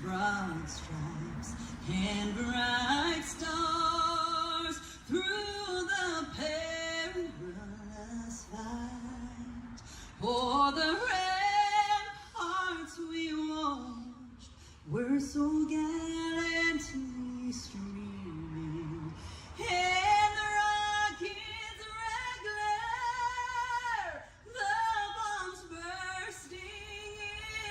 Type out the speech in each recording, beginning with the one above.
broad stripes and bright stars through the perilous fight. For the ramparts we watched were so gallantly streaming, and the rockets regular, the bombs bursting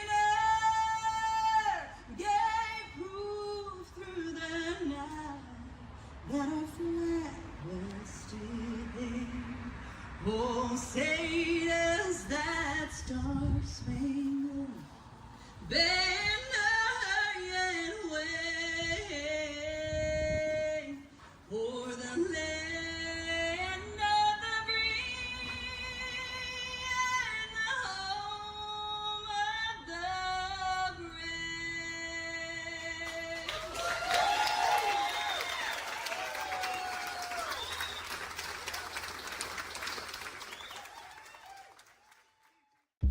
in air, gave proof through the night that our flag was still there. Oh, say does that star-spangled banner yet wave for the land of the free and the home of the brave?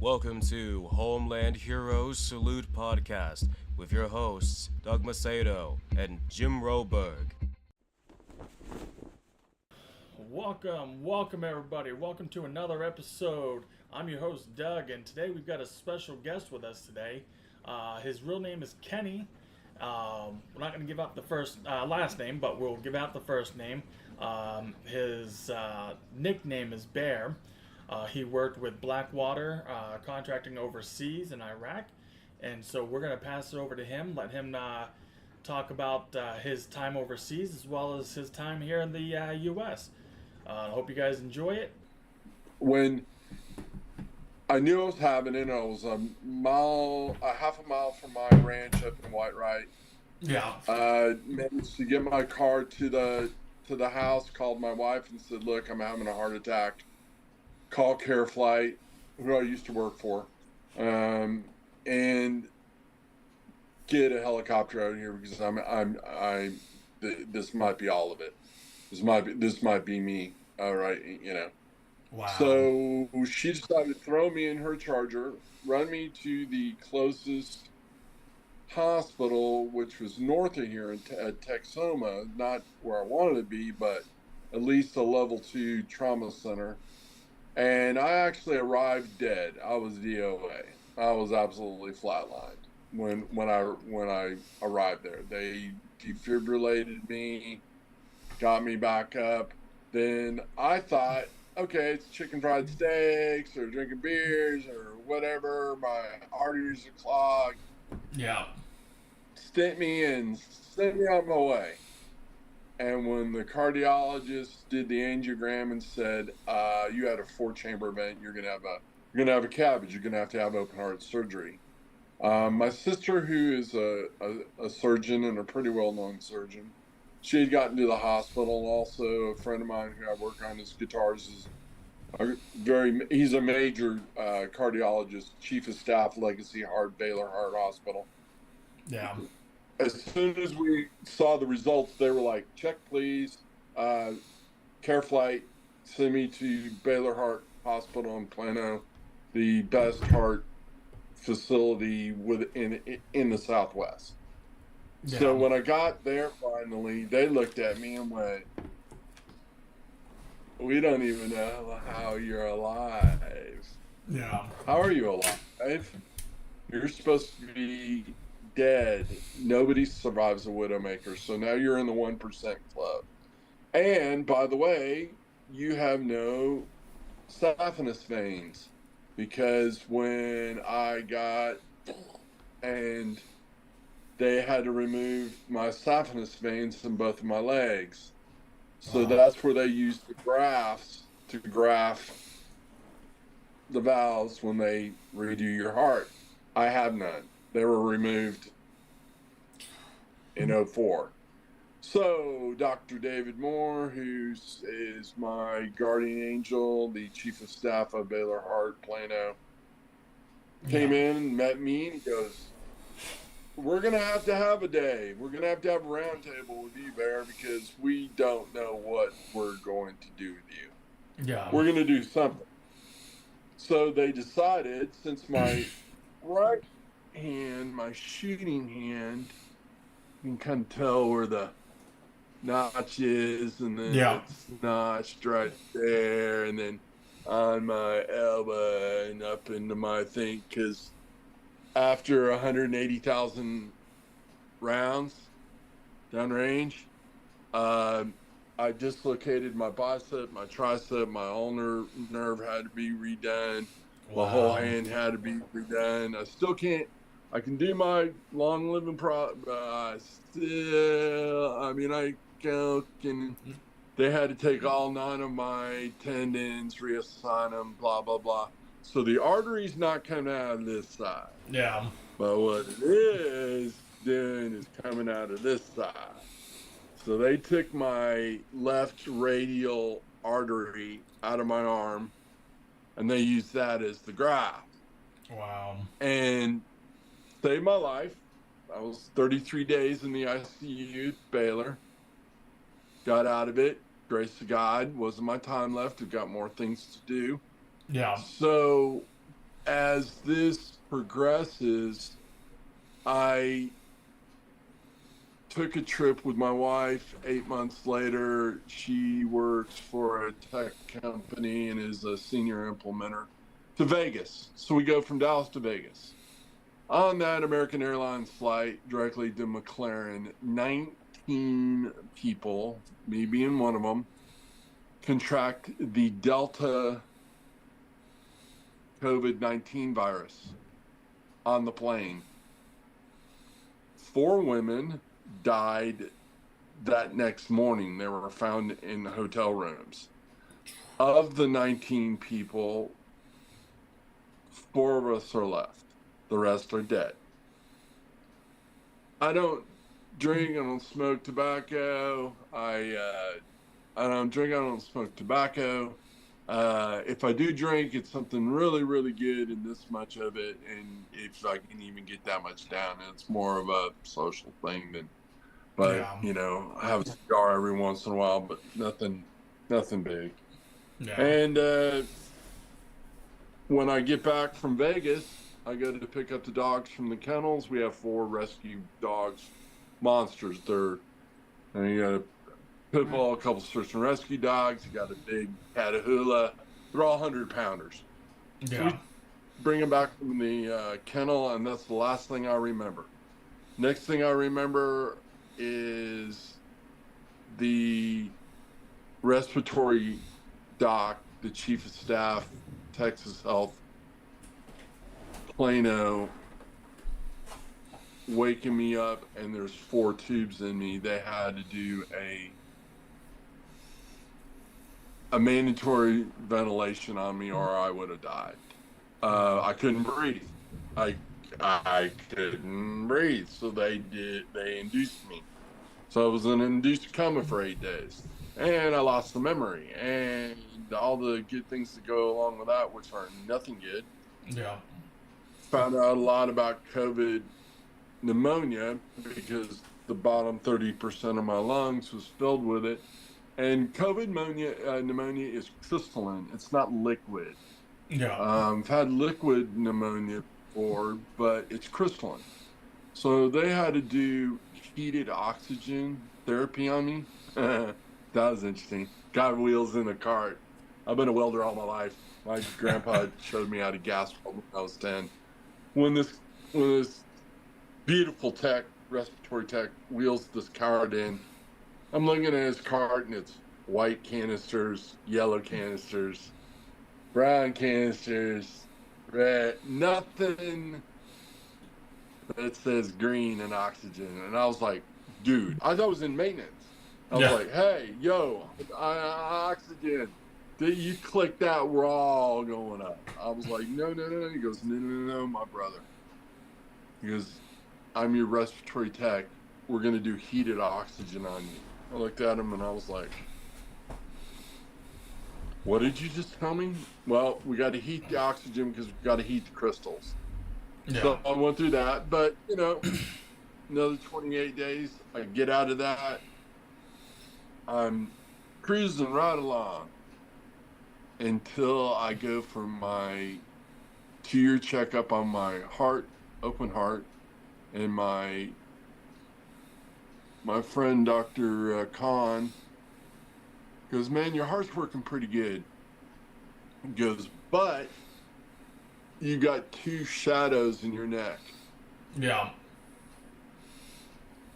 Welcome to Homeland Heroes Salute podcast with your hosts Doug Macedo and Jim Roberg. Welcome everybody. Welcome to another episode. I'm your host Doug, and today we've got a special guest with us today. His real name is Kenny. We're not going to give out the last name, but we'll give out the first name. His nickname is Bear. He worked with Blackwater, contracting overseas in Iraq, and so we're going to pass it over to him, let him talk about his time overseas as well as his time here in the U.S. I hope you guys enjoy it. When I knew I was having it, I was a half a mile from my ranch up in Whitewright. Yeah. Managed to get my car to the house, called my wife and said, "Look, I'm having a heart attack. Call Care Flight," who I used to work for, and get a helicopter out here because this might be all of it. This might be me. All right, you know. Wow. So she decided to throw me in her Charger, run me to the closest hospital, which was north of here at Texoma, not where I wanted to be, but at least a level 2 trauma center. And I actually arrived dead. I was DOA. I was absolutely flatlined when I arrived there. They defibrillated me, got me back up. Then I thought, okay, it's chicken fried steaks or drinking beers or whatever. My arteries are clogged. Yeah. Stent me and sent me on my way. And when the cardiologist did the angiogram and said, you had a 4-chamber event, you're gonna have a CABG, you're gonna have to have open heart surgery. My sister, who is a surgeon and a pretty well-known surgeon, she had gotten to the hospital. Also, a friend of mine who I work on his guitars he's a major cardiologist, chief of staff, Legacy Heart, Baylor Heart Hospital. Yeah. As soon as we saw the results, they were like, "Check, please. Care Flight, send me to Baylor Heart Hospital in Plano, the best heart facility in the Southwest." Yeah. So when I got there, finally, they looked at me and went, "We don't even know how you're alive." Yeah. "How are you alive? You're supposed to be dead. Nobody survives a Widowmaker, so now you're in the 1% club. And by the way, you have no saphenous veins, because when I got and they had to remove my saphenous veins in both of my legs, so that's where they used the grafts to graft the valves when they redo your heart. I have none. They were removed in 2004. So Dr. David Moore, who is my guardian angel, the chief of staff of Baylor Heart Plano, came in and met me, and he goes, "We're going to have a day. We're going to have a round table with you, Bear, because we don't know what we're going to do with you. Yeah. We're going to do something." So they decided, since my right hand, my shooting hand, you can kind of tell where the notch is, and then it's notched right there, and then on my elbow and up into my thing, because after 180,000 rounds downrange, I dislocated my bicep, my tricep, my ulnar nerve had to be redone. My whole hand had to be redone. I still can't. I can do my long living I can. They had to take all 9 of my tendons, reassign them, blah blah blah. So the artery's not coming out of this side. Yeah. But what it is doing is coming out of this side. So they took my left radial artery out of my arm, and they used that as the graft. Wow. And saved my life. I was 33 days in the ICU at Baylor. Got out of it. Grace of God. Wasn't my time left. I've got more things to do. Yeah. So as this progresses, I took a trip with my wife 8 months later. She works for a tech company and is a senior implementer, to Vegas. So we go from Dallas to Vegas. On that American Airlines flight directly to McLaren, 19 people, me being one of them, contract the Delta COVID-19 virus on the plane. 4 women died that next morning. They were found in hotel rooms. Of the 19 people, 4 of us are left. The rest are dead. I don't drink, I don't smoke tobacco. I don't drink, I don't smoke tobacco. If I do drink, it's something really, really good and this much of it. And if I can even get that much down, it's more of a social thing than, but you know, I have a cigar every once in a while, but nothing big. Yeah. And when I get back from Vegas, I go to pick up the dogs from the kennels. We have 4 rescue dogs, monsters. And you got a pit bull, a couple search and rescue dogs. You got a big Catahoula. They're all 100-pounders. Yeah. So we bring them back from the kennel, and that's the last thing I remember. Next thing I remember is the respiratory doc, the chief of staff, Texas Health, Plano, waking me up, and there's 4 tubes in me. They had to do a mandatory ventilation on me, or I would have died. I couldn't breathe. I couldn't breathe, so they induced me. So I was in an induced coma for 8 days, and I lost the memory and all the good things that go along with that, which are nothing good. Yeah. Found out a lot about COVID pneumonia because the bottom 30% of my lungs was filled with it. And COVID pneumonia is crystalline. It's not liquid. Yeah. I've had liquid pneumonia before, but it's crystalline. So they had to do heated oxygen therapy on me. That was interesting. Got wheels in a cart. I've been a welder all my life. My grandpa showed me how to gas weld when I was 10. When this beautiful tech, respiratory tech, wheels this cart in, I'm looking at his cart, and it's white canisters, yellow canisters, brown canisters, red, nothing that says green and oxygen. And I was like, dude, I thought I was in maintenance. I was like, hey, yo, oxygen. You click that, we're all going up. I was like, no. He goes, no, my brother. He goes, I'm your respiratory tech. We're going to do heated oxygen on you. I looked at him and I was like, what did you just tell me? Well, we got to heat the oxygen because we've got to heat the crystals. Yeah. So I went through that, but another 28 days, I get out of that. I'm cruising right along until I go for my 2-year checkup on my heart, open heart, and my friend Dr. Khan goes, man, your heart's working pretty good. He goes, but you got 2 shadows in your neck. Yeah.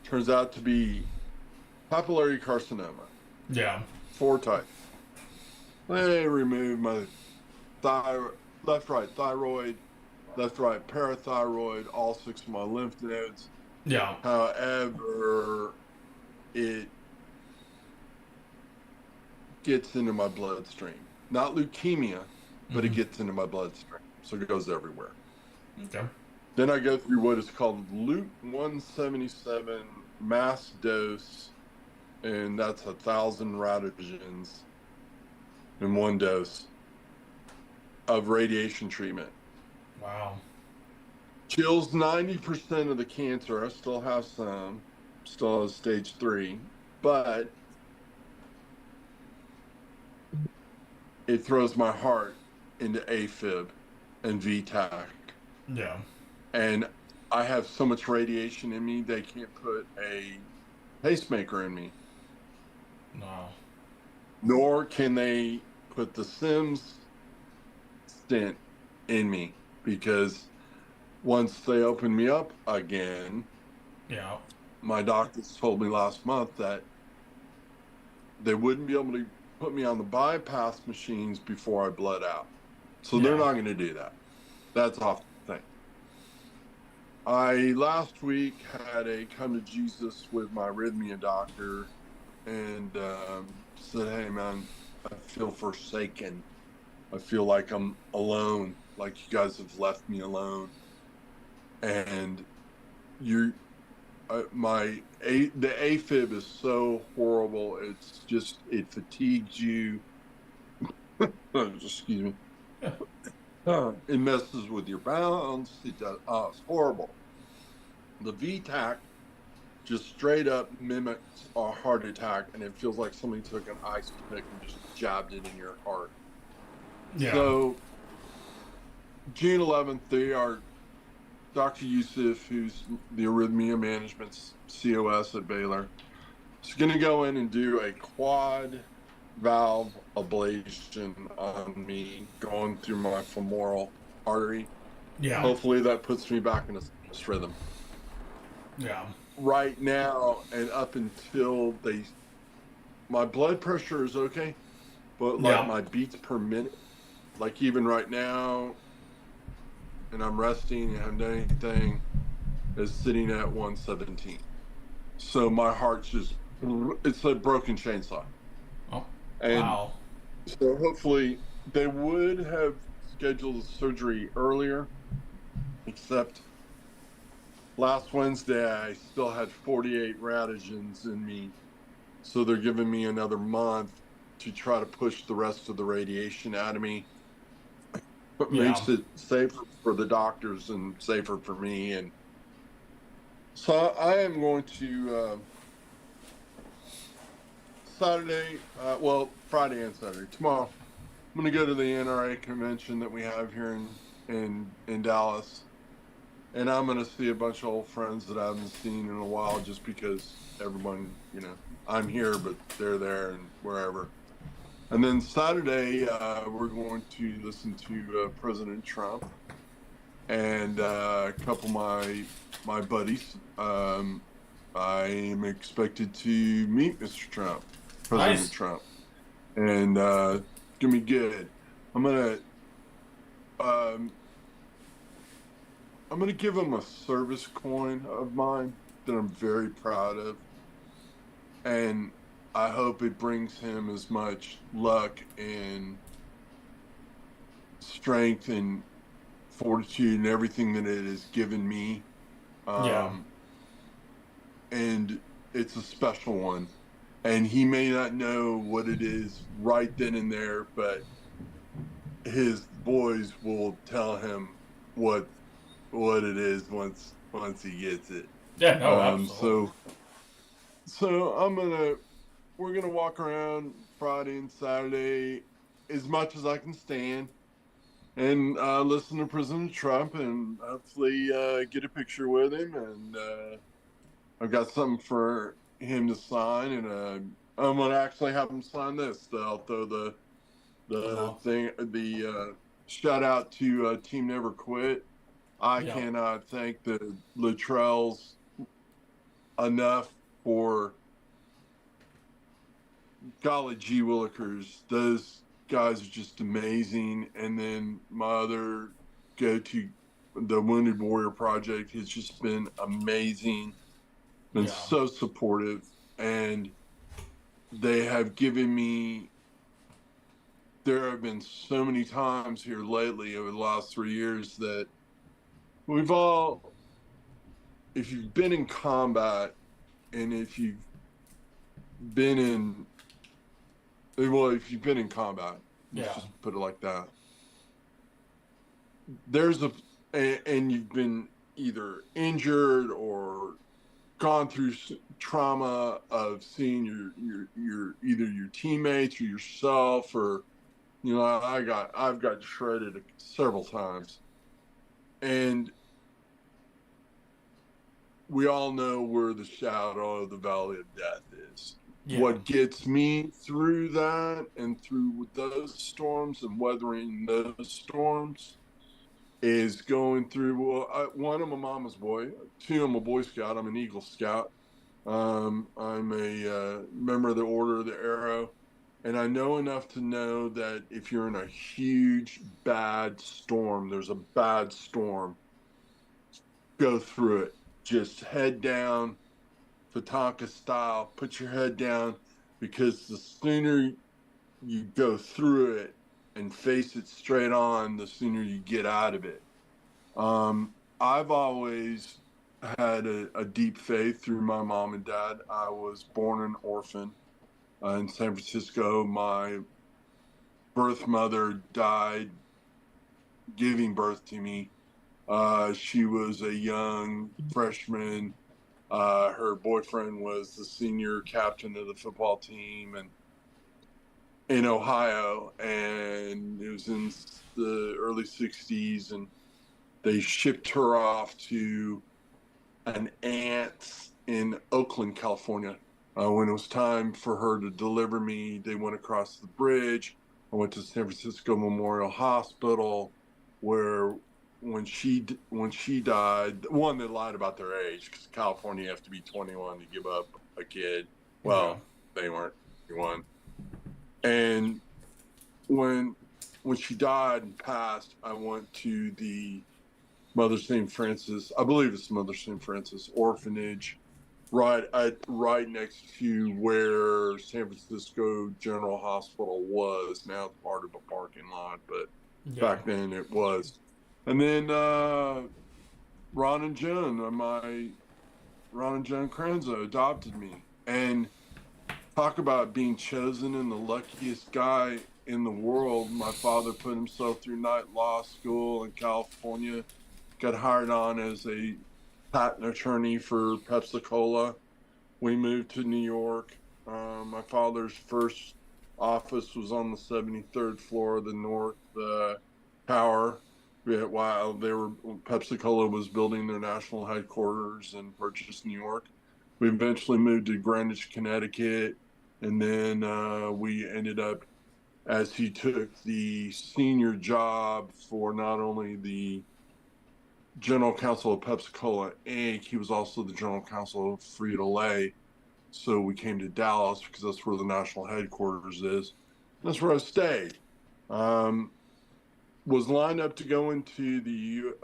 Turns out to be papillary carcinoma. Yeah. 4 types. They removed my left, right thyroid, left, right parathyroid, all 6 of my lymph nodes. Yeah. However, it gets into my bloodstream. Not leukemia, but it gets into my bloodstream. So it goes everywhere. Okay. Then I go through what is called Loot 177 mass dose, and that's 1,000 radigens in 1 dose of radiation treatment. Wow. Kills 90% of the cancer. I still have some, still have stage 3, but it throws my heart into AFib and VTAC. Yeah. And I have so much radiation in me, they can't put a pacemaker in me. No. Nor can they put the Sims stent in me, because once they open me up again, Yeah. my doctors told me last month that they wouldn't be able to put me on the bypass machines before I bled out. So they're not going to do that. That's off the thing. I last week had a come to Jesus with my arrhythmia doctor, and said, hey man, I feel forsaken. I feel like I'm alone, like you guys have left me alone. And the AFib is so horrible. It's just, it fatigues you. Excuse me. It messes with your balance. It does. It's horrible. The VTAC just straight up mimics a heart attack, and it feels like somebody took an ice pick and just jabbed it in your heart. Yeah. So June 11th, they are Dr. Yusuf, who's the arrhythmia management COS at Baylor, is going to go in and do a quad valve ablation on me going through my femoral artery. Yeah. Hopefully that puts me back in a sinus rhythm. Yeah. Right now, and up until my blood pressure is okay, but like my beats per minute, like even right now, and I'm resting and haven't done anything, is sitting at 117. So my heart's just, it's a broken chainsaw. Oh, and wow. So hopefully they would have scheduled the surgery earlier, except last Wednesday I still had 48 radigens in me. So they're giving me another month to try to push the rest of the radiation out of me. But makes it safer for the doctors and safer for me. And so I am going to Friday and Saturday. Tomorrow, I'm going to go to the NRA convention that we have here in Dallas. And I'm going to see a bunch of old friends that I haven't seen in a while, just because everyone, I'm here, but they're there and wherever. And then Saturday, we're going to listen to President Trump and a couple of my buddies. I am expected to meet Mr. Trump, President Trump, and it's gonna be good. I'm gonna give him a service coin of mine that I'm very proud of, and I hope it brings him as much luck and strength and fortitude and everything that it has given me. And it's a special one. And he may not know what it is right then and there, but his boys will tell him what it is once he gets it. Yeah, no, absolutely. So we're gonna walk around Friday and Saturday as much as I can stand, and listen to President Trump and hopefully get a picture with him. And I've got something for him to sign, and I'm gonna actually have him sign this. I'll throw the thing, the shout out to Team Never Quit. I cannot thank the Luttrells enough for, golly gee willikers, those guys are just amazing. And then my other go-to, the Wounded Warrior Project, has just been amazing, been so supportive, and they have given me, there have been so many times here lately over the last 3 years that we've all, if you've been in combat, and if you've been in, well, if you've been in combat, let's just put it like that. There's and you've been either injured or gone through trauma of seeing your either your teammates or yourself, or, you know, I've got shredded several times, and we all know where the shadow of the valley of death is. What gets me through that and through those storms and weathering those storms is going through, well, one, I'm a mama's boy. Two, I'm a Boy Scout. I'm an Eagle Scout. I'm a member of the Order of the Arrow. And I know enough to know that if you're in a huge, bad storm, there's a bad storm, go through it. Just head down, Tatanka style, put your head down, because the sooner you go through it and face it straight on, the sooner you get out of it. I've always had a deep faith through my mom and dad. I was born an orphan in San Francisco. My birth mother died giving birth to me. She was a young freshman. Her boyfriend was the senior captain of the football team and in Ohio, and it was in the early 60s, and they shipped her off to an aunt's in Oakland, California. When it was time for her to deliver me, they went across the bridge. I went to San Francisco Memorial Hospital, where when she died, one, they lied about their age, because California, you have to be 21 to give up a kid. Well, they weren't 21. And when she died and passed, I went to the Mother St. Francis, I believe it's Mother St. Francis orphanage, right next to where San Francisco General Hospital was. Now it's part of a parking lot, but back then it was. And then Ron and Joan Kranzow adopted me. And talk about being chosen and the luckiest guy in the world. My father put himself through night law school in California, got hired on as a patent attorney for Pepsi-Cola. We moved to New York. My father's first office was on the 73rd floor of the North Tower. While Pepsi-Cola was building their national headquarters in Purchase, New York. We eventually moved to Greenwich, Connecticut, and then we ended up, as he took the senior job for not only the general counsel of Pepsi-Cola Inc., he was also the general counsel of Frito-Lay. So we came to Dallas because that's where the national headquarters is. That's where I stayed. Was lined up to go into the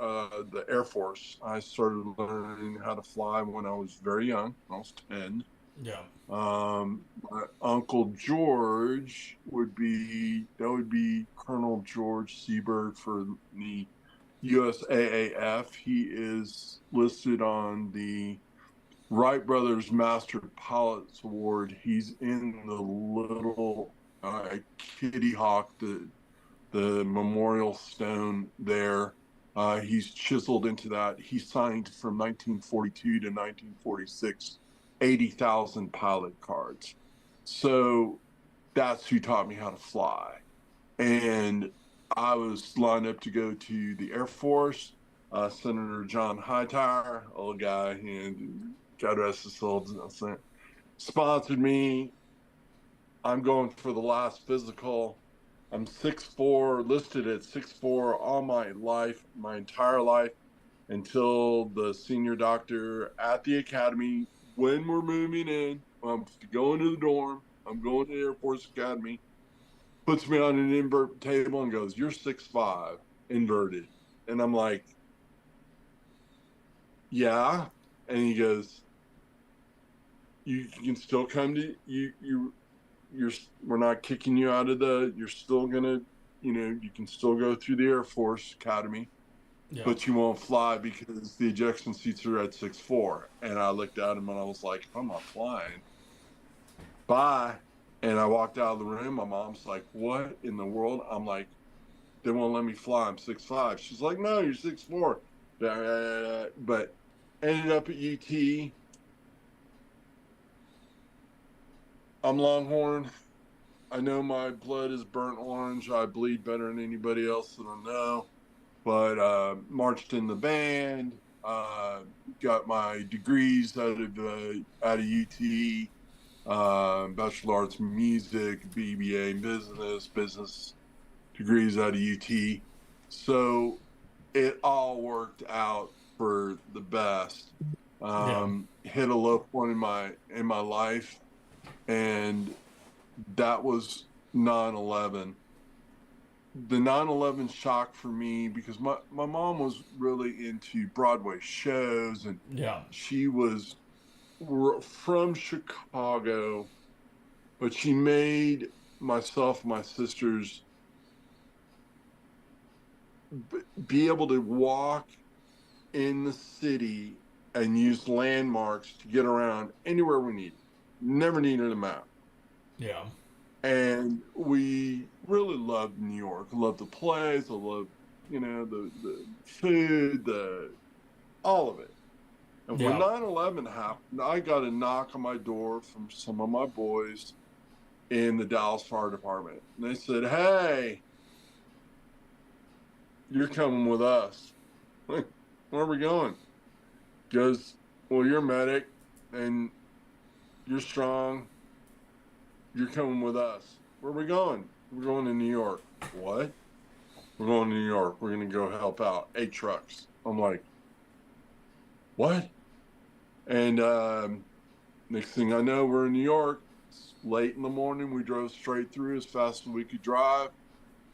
Air Force. I started learning how to fly when I was very young. I was 10. My Uncle George would be Colonel George Seberg for the USAAF. He is listed on the Wright Brothers Master Pilots Award. He's in the little Kitty Hawk, the memorial stone there. He's chiseled into that. He signed from 1942 to 1946, 80,000 pilot cards. So that's who taught me how to fly. And I was lined up to go to the Air Force. Senator John Hightower, old guy, and God rest his soul, sponsored me. I'm going for the last physical. I'm 6'4", listed at 6'4" all my life, my entire life, until the senior doctor at the academy, when we're moving in, I'm going to the dorm, I'm going to the Air Force Academy, puts me on an invert table and goes, "You're 6'5", inverted. And I'm like, yeah. And he goes, you can still come to, we're not kicking you out of you're still gonna, you can still go through the Air Force Academy, but you won't fly because the ejection seats are at 6'4". And I looked at him and I was like, I'm not flying. Bye. And I walked out of the room. My mom's like, what in the world? I'm like, they won't let me fly. I'm 6'5". She's like, no, you're 6'4". But ended up at UT. I'm Longhorn. I know my blood is burnt orange. I bleed better than anybody else that I know. But marched in the band. Got my degrees out of UT. Bachelor Arts in Music, BBA in business degrees out of UT. So it all worked out for the best. Hit a low point in my life, and that was 9/11. The 9/11 shock for me, because my mom was really into Broadway shows, and she was from Chicago, but she made myself, my sisters, be able to walk in the city and use landmarks to get around anywhere we needed. Never needed a map. Yeah. And we really loved New York. I loved the plays. I loved, the food, all of it. And when 9/11 happened, I got a knock on my door from some of my boys in the Dallas Fire Department. And they said, hey, you're coming with us. Where are we going? Goes, well, you're a medic and you're strong. You're coming with us. Where are we going? We're going to New York. What? We're going to New York. We're going to go help out 8 trucks. I'm like, what? And next thing I know, we're in New York. It's late in the morning. We drove straight through as fast as we could drive.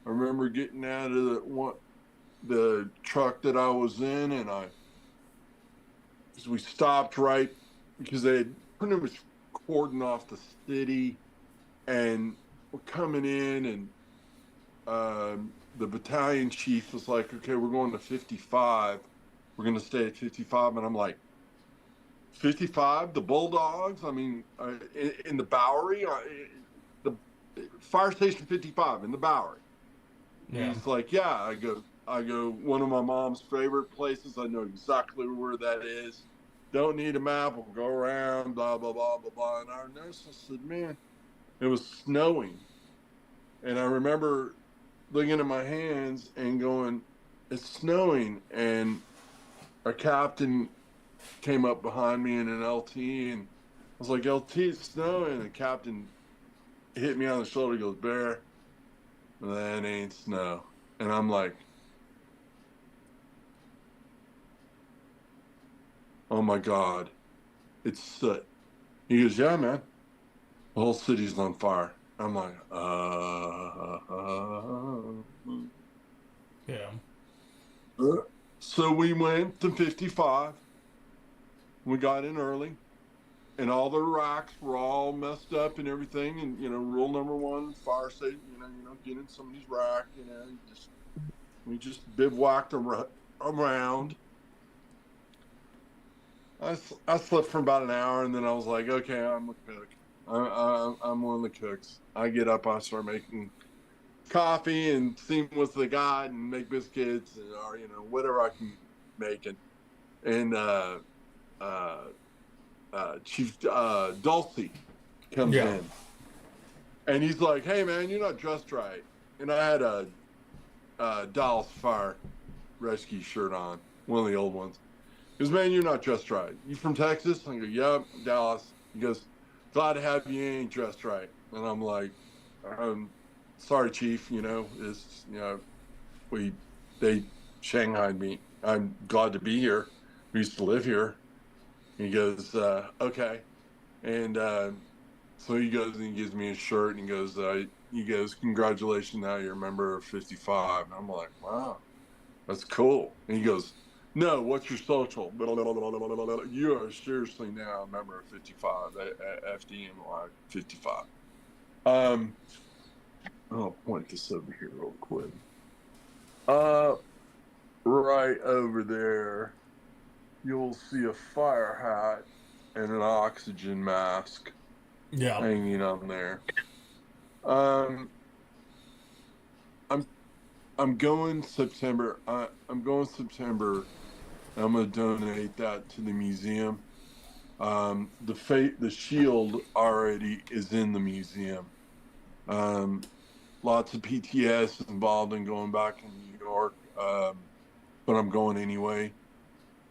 I remember getting out of the truck that I was in, and we stopped right because they had pretty much cordoned off the city, and we're coming in, and the battalion chief was like, okay, we're going to 55. We're going to stay at 55. And I'm like, 55? The Bulldogs? I mean, in the Bowery? The fire station 55 in the Bowery. Yeah. He's like, yeah. I go, one of my mom's favorite places. I know exactly where that is. Don't need a map. We'll go around, blah, blah, blah, blah, blah. And our nurse said, man, it was snowing. And I remember looking at my hands and going, it's snowing. And our captain came up behind me in an LT, and I was like, LT, it's snowing. And the captain hit me on the shoulder, goes, Bear, that ain't snow. And I'm like, oh my God, it's soot. He goes, yeah, man, the whole city's on fire. I'm like, yeah. So we went to 55. We got in early, and all the racks were all messed up and everything. And rule number 1, fire safety. Get in somebody's rack. We just bivouacked around. I slept for about an hour, and then I was like, okay, I'm a cook. I'm one of the cooks. I get up, I start making coffee and see what's the guy and make biscuits or whatever I can make it. And Chief Dulcie comes in, and he's like, hey man, you're not dressed right. And I had a Dallas Fire Rescue shirt on, one of the old ones. He goes, man, you're not dressed right. You from Texas? I go, yep, Dallas. He goes, glad to have you. You ain't dressed right. And I'm like, sorry, Chief. It's they shanghaied me. I'm glad to be here. We used to live here. He goes, okay. And so he goes and he gives me a shirt and he goes, congratulations, now you're a member of 55. And I'm like, wow, that's cool. And he goes, no, what's your social? You are seriously now a member of 55, FDNY 55. I'll point this over here real quick. Right over there, you'll see a fire hat and an oxygen mask hanging on there. I'm going September. I'm going September. I'm going to donate that to the museum. The shield already is in the museum. Lots of PTS involved in going back in New York, but I'm going anyway.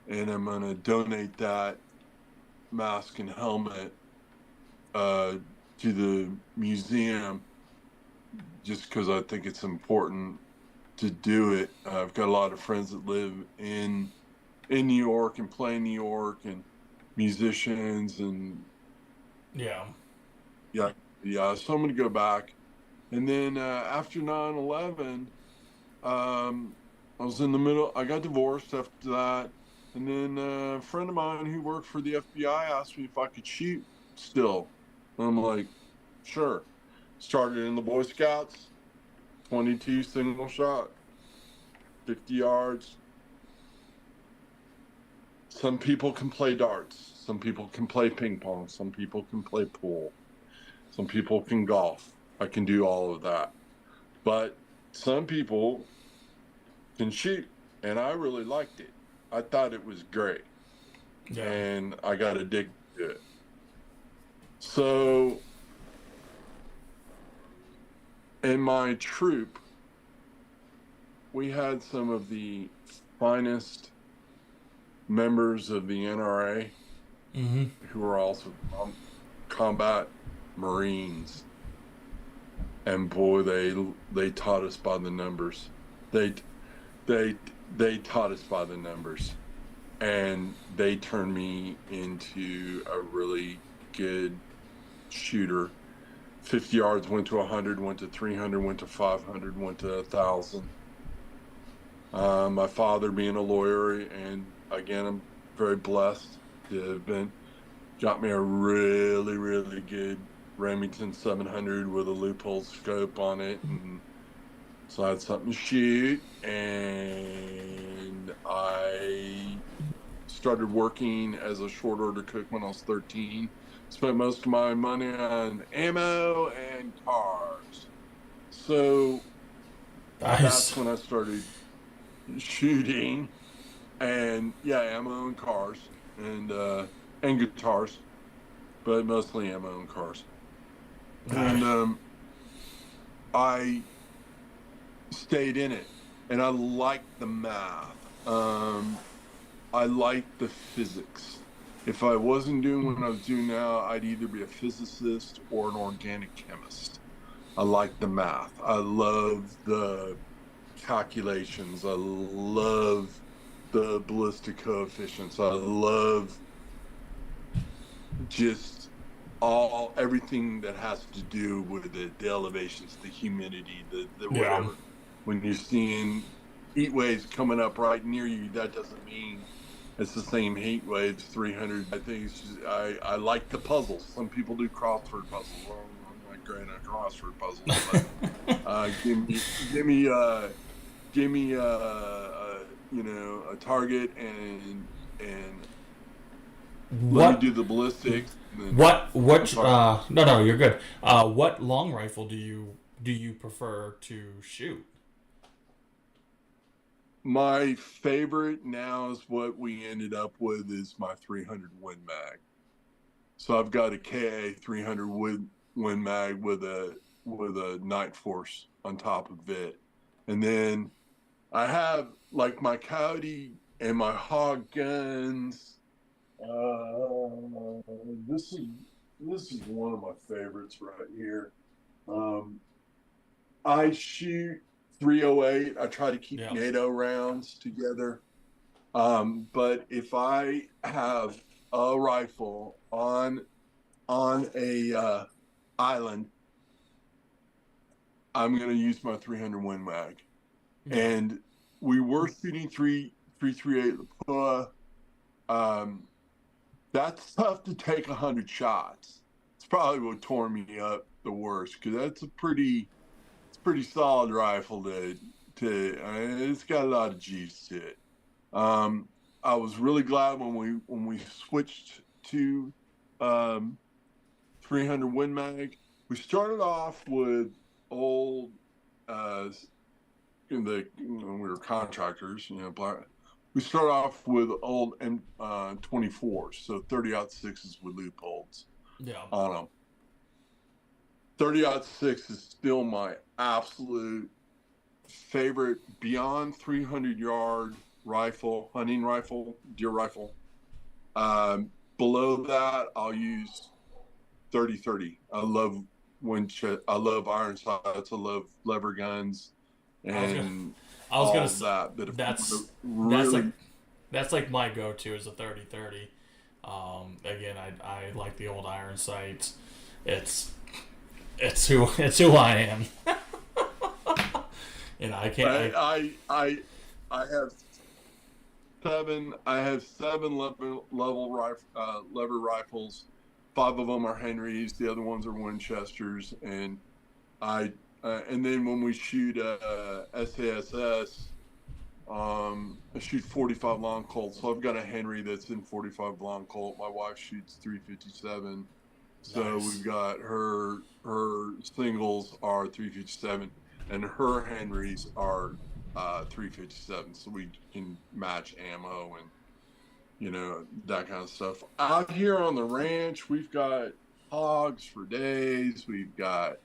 And I'm going to donate that mask and helmet to the museum just because I think it's important to do it. I've got a lot of friends that live in New York and play in New York and musicians and yeah. So I'm going to go back. And then after 9/11, I was in the middle. I got divorced after that. And then a friend of mine who worked for the FBI asked me if I could shoot still. And I'm like, sure. Started in the Boy Scouts, 22 single shot, 50 yards. Some people can play darts. Some people can play ping pong. Some people can play pool. Some people can golf. I can do all of that. But some people can shoot, and I really liked it. I thought it was great. Yeah. And I got addicted to it. So in my troop, we had some of the finest members of the NRA who were also combat Marines. And boy, they taught us by the numbers. They taught us by the numbers, and they turned me into a really good shooter. 50 yards went to 100, went to 300, went to 500, went to 1,000. My father being a lawyer, and again, I'm very blessed to have got me a really, really good Remington 700 with a loophole scope on it, and so I had something to shoot, and I started working as a short order cook when I was 13. Spent most of my money on ammo and cars. So that's when I started shooting, and ammo and cars, and guitars, but mostly ammo and cars. And I stayed in it, and I liked the math. I liked the physics. If I wasn't doing what I was doing now, I'd either be a physicist or an organic chemist. I like the math. I love the calculations. I love the ballistic coefficients. I love just everything that has to do with the elevations, the humidity, the whatever. When you're seeing heat waves coming up right near you, that doesn't mean it's the same heat waves 300. I think it's just, I like the puzzles. Some people do crossword puzzles. Well, I'm not great at crossword puzzles, but give me a target and let me do the ballistics. No, you're good. What long rifle do you prefer to shoot? My favorite now is what we ended up with is my 300 Win Mag. So I've got a KA 300 Win Mag with a Night Force on top of it, and then I have like my coyote and my hog guns. This is one of my favorites right here. Um, I shoot 308. I try to keep Yeah. NATO rounds together. But if I have a rifle on a island, I'm going to use my 300 Win Mag. Yeah. And we were shooting 338 Lapua. That's tough to take 100 shots. It's probably what tore me up the worst, because that's pretty solid rifle it's got a lot of juice to it. I was really glad when we switched to 300 Win Mag. We started off with old when we were contractors, we started off with old M24s, so 30-06s with loopholes on them. 30-06 is still my absolute favorite beyond 300-yard rifle, hunting rifle, deer rifle. Below that, I'll use 30-30. I love I love iron sights. I love lever guns, and I was gonna all say that. But that's like my go-to is a 30-30. Again, I like the old iron sights. It's who I am. And I can't. I have seven. I have seven lever rifles. 5 of them are Henrys. The other ones are Winchesters. And and then when we shoot SASS, I shoot 45 long Colt. So I've got a Henry that's in 45 long Colt. My wife shoots 357. So Nice. we've got her singles are 357, and her Henrys are 357. So we can match ammo and that kind of stuff. Out here on the ranch, we've got hogs for days. We've got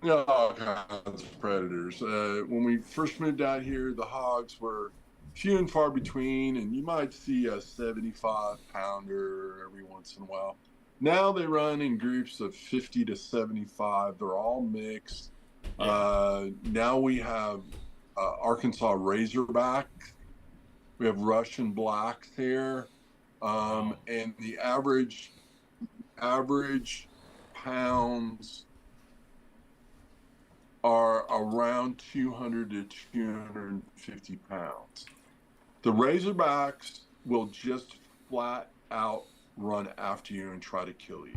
all kinds of predators. When we first moved out here, the hogs were few and far between, and you might see a 75-pounder every once in a while. Now they run in groups of 50 to 75. They're all mixed. Now we have Arkansas Razorback. We have Russian blacks here. And the average pounds are around 200 to 250 pounds. The Razorbacks will just flat out run after you and try to kill you.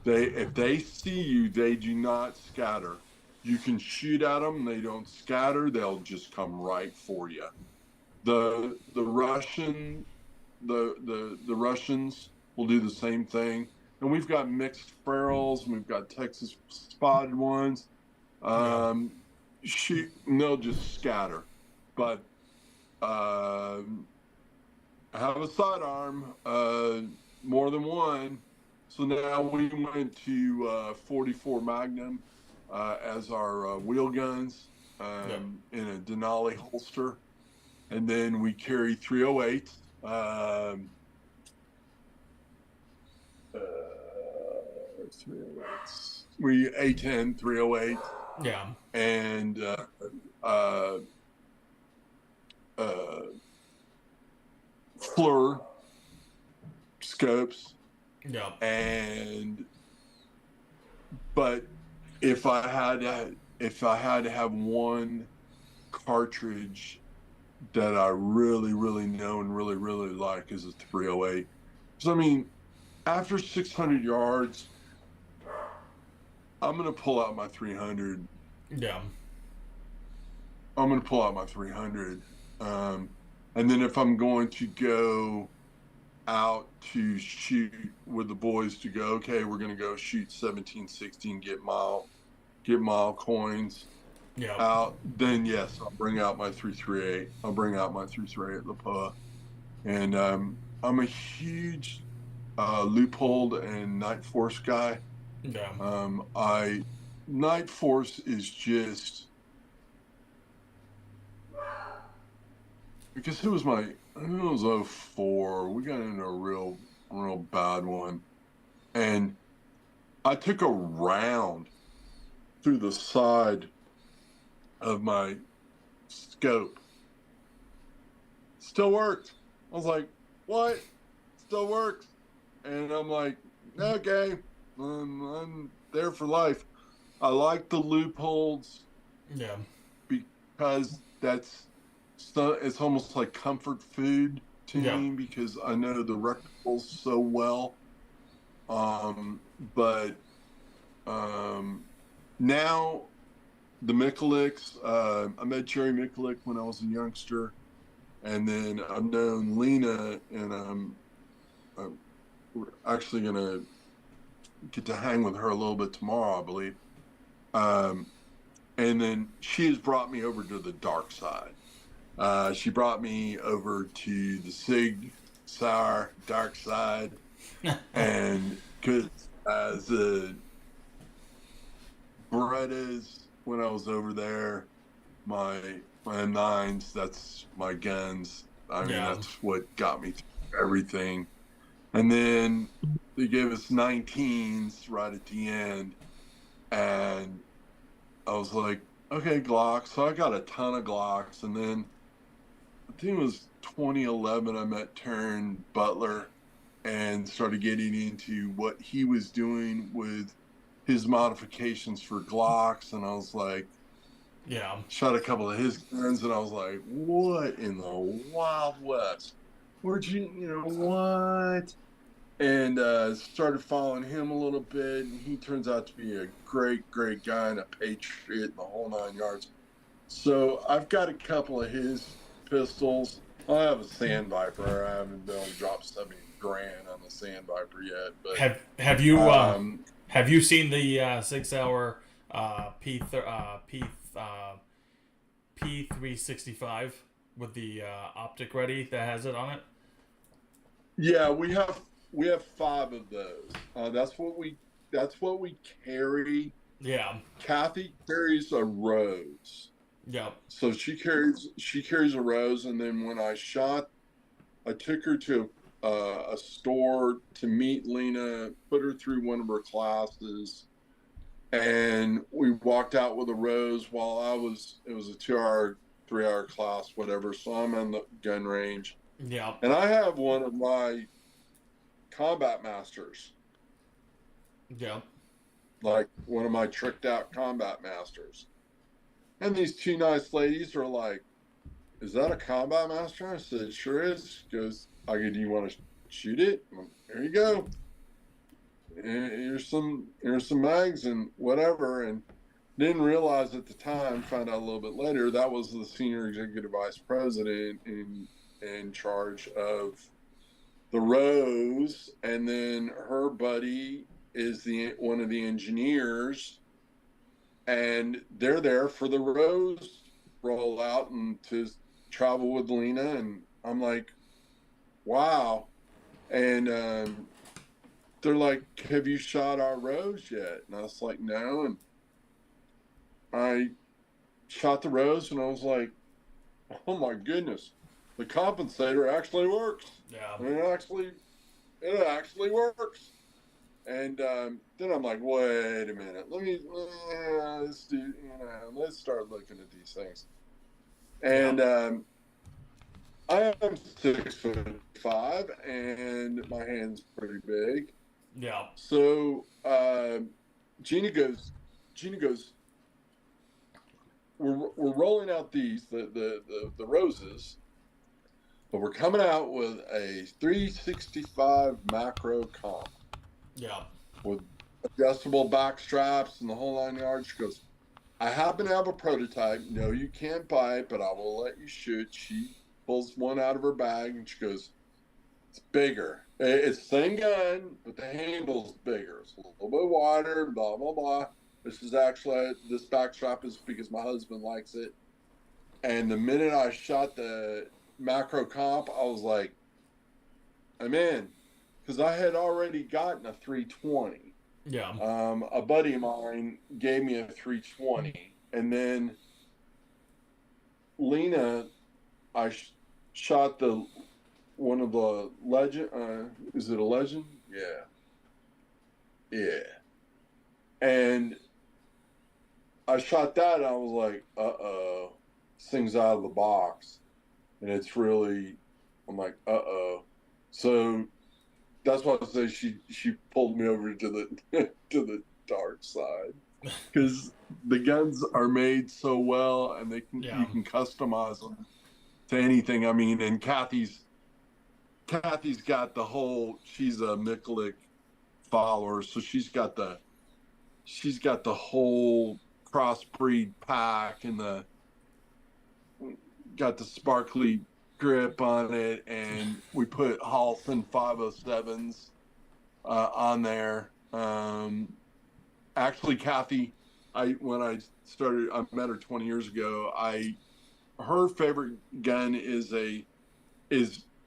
If they see you, they do not scatter. You can shoot at them, they don't scatter, they'll just come right for you. The Russians will do the same thing. And we've got mixed ferals, and we've got Texas spotted ones. They'll just scatter. But I have a sidearm, more than one. So now we went to 44 Magnum as our wheel guns in a Denali holster. And then we carry 308. We A10 308. Yeah. And FLIR scopes. Yeah. But if I had to have one cartridge that I really, really know and really, really like is a 308. So I mean, after 600 yards, I'm gonna pull out my 300. Yeah. I'm gonna pull out my 300. And then if I'm going to go out to shoot with the boys to go, okay, we're gonna go shoot 17, 16, get mile coins out, then yes, I'll bring out my 338. I'll bring out my 338 Lapua. And I'm a huge loophole and Night Force guy. Night Force is just because it was I think it was '04. We got into a real bad one. And I took a round through the side of my scope. Still worked. I was like, what? Still works. And I'm like, okay, I'm there for life. I like the loopholes. Yeah. Because it's almost like comfort food to me because I know the rectangles so well. But now the Mikuleks, I met Jerry Mikulik when I was a youngster, and then I've known Lena, and we're actually gonna get to hang with her a little bit tomorrow, I believe. And then she has brought me over to the dark side. She brought me over to the Sig Sauer dark side, and because as a Berettas, when I was over there, my M9s, that's my guns. I mean, that's what got me through everything. And then they gave us 19s right at the end, and I was like, okay, Glocks. So I got a ton of Glocks, and then I think it was 2011 I met Taryn Butler and started getting into what he was doing with his modifications for Glocks, and I was like, shot a couple of his guns, and I was like, what in the Wild West? Where'd what? And started following him a little bit, and he turns out to be a great guy and a patriot and the whole 9 yards. So I've got a couple of his pistols. I have a Sand Viper. I haven't been able to drop $70,000 on the Sand Viper yet. But have you seen the 6 hour P365 with the optic ready that has it on it? Yeah, we have 5 of those. That's what we carry. Yeah. Kathy carries a Rose. Yeah. So she carries a Rose, and then when I took her to a store to meet Lena, put her through one of her classes, and we walked out with a Rose while it was a 2-hour, 3-hour class, whatever. So I'm in the gun range. Yeah. And I have one of my combat masters. Yeah. Like one of my tricked out combat masters. And these 2 nice ladies are like, is that a combat master? I said, it sure is. She goes, do you want to shoot it? There you go. Here's some mags and whatever. And didn't realize at the time, found out a little bit later, that was the senior executive vice president in charge of the Rose, and then her buddy is one of the engineers, and they're there for the Rose rollout and to travel with Lena, and I'm like, wow. And they're like, have you shot our Rose yet? And I was like, no. And I shot the Rose, and I was like, oh my goodness, the compensator actually works. Yeah. It actually works. And then I'm like, wait a minute, let's start looking at these things. And I am 6'5", and my hand's pretty big. Yeah. So Gina goes, we're rolling out the Roses, but we're coming out with a 365 macro comp. Yeah. With adjustable back straps and the whole 9 yards. She goes, I happen to have a prototype. No, you can't buy it, but I will let you shoot. She pulls one out of her bag, and she goes, it's bigger. It's the same gun, but the handle's bigger. It's a little bit wider, blah, blah, blah. This back strap is because my husband likes it. And the minute I shot the macro comp, I was like, I'm in. Because I had already gotten a 320. Yeah. A buddy of mine gave me a 320. And then Lena, shot one of the legend. Is it a legend? Yeah. Yeah. And I shot that and I was like, this thing's out of the box. And it's really, I'm like, So that's why I say she pulled me over to the to the dark side. Because the guns are made so well and you can customize them to anything. I mean, and Kathy's got the whole, she's a Mikulik follower, so she's got the whole crossbreed pack and got the sparkly grip on it, and we put Halston 507s on there. Actually, Kathy, when I met her 20 years ago. Her favorite gun is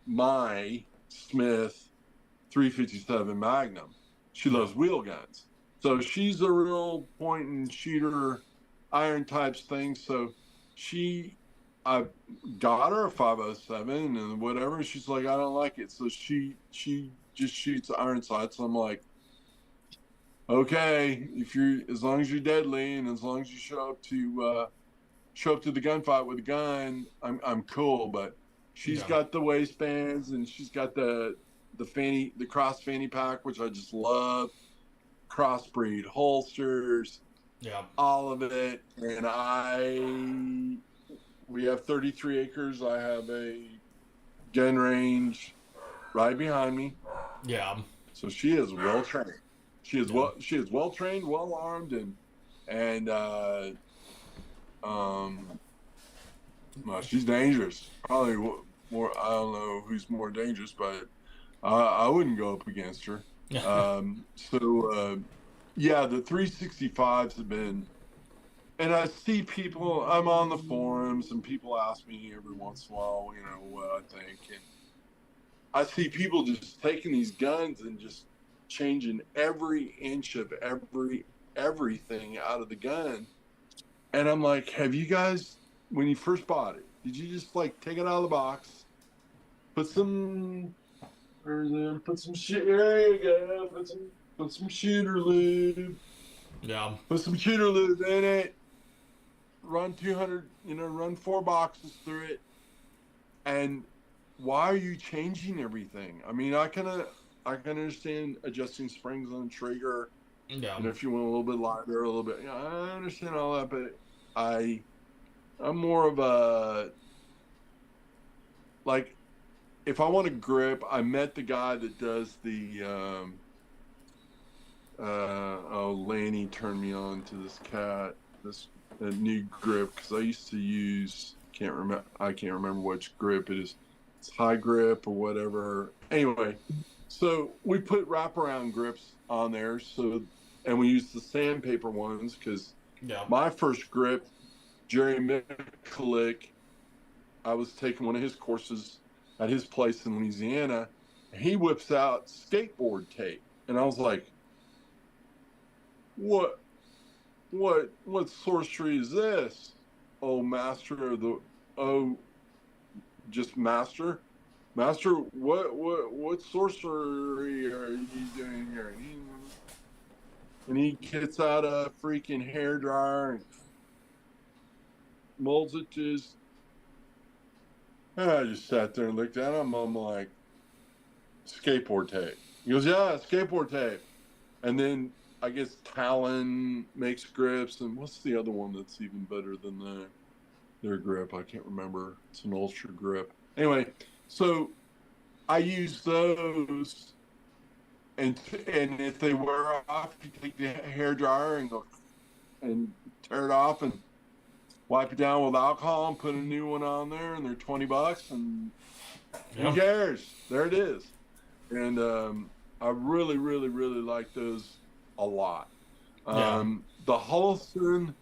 my Smith 357 Magnum. She loves wheel guns. So she's a real point and shooter iron types thing. So I got her a 507 and whatever. She's like, I don't like it. So she just shoots iron sights. I'm like, okay, as long as you're deadly and as long as you show up to the gunfight with a gun, I'm cool. But she's got the waistbands and she's got the cross fanny pack, which I just love. Crossbreed holsters, all of it. And we have 33 acres. I have a gun range right behind me. Yeah. So she is well trained. She is well trained, well armed, and well, she's dangerous. Probably more. I don't know who's more dangerous, but I wouldn't go up against her. Yeah, the 365s have been, and I see people. I'm on the forums, and people ask me every once in a while, what I think, and I see people just taking these guns and just changing every inch of everything out of the gun. And I'm like, have you guys, when you first bought it, did you just take it out of the box, put some shit, there you go, put some shooter lube, put some shooter lube in it, run 200, run 4 boxes through it, and why are you changing everything? I mean, I can understand adjusting springs on the trigger. And if you want a little bit lighter, a little bit, I understand all that, but I'm more of a, if I want to grip, I met the guy that does the, Laney turned me on to this new grip, because I used to use, I can't remember which grip it is. It's high grip or whatever. Anyway, so we put wraparound grips on there, and we use the sandpaper ones, because my first grip, Jerry Mikulik, I was taking one of his courses at his place in Louisiana, and he whips out skateboard tape, and I was like, what sorcery is this? Oh, master of the, just master, what sorcery are you doing here? And he gets out a freaking hairdryer and molds it to his. And I just sat there and looked at him. I'm like, skateboard tape. He goes, yeah, skateboard tape. And then I guess Talon makes grips, and what's the other one that's even better than their grip? I can't remember. It's an ultra grip. Anyway, so I use those, and if they wear off, you take the hair dryer and go and tear it off and wipe it down with alcohol and put a new one on there, and they're $20, and who cares? There it is. And I really, really, really like those a lot. The Holstons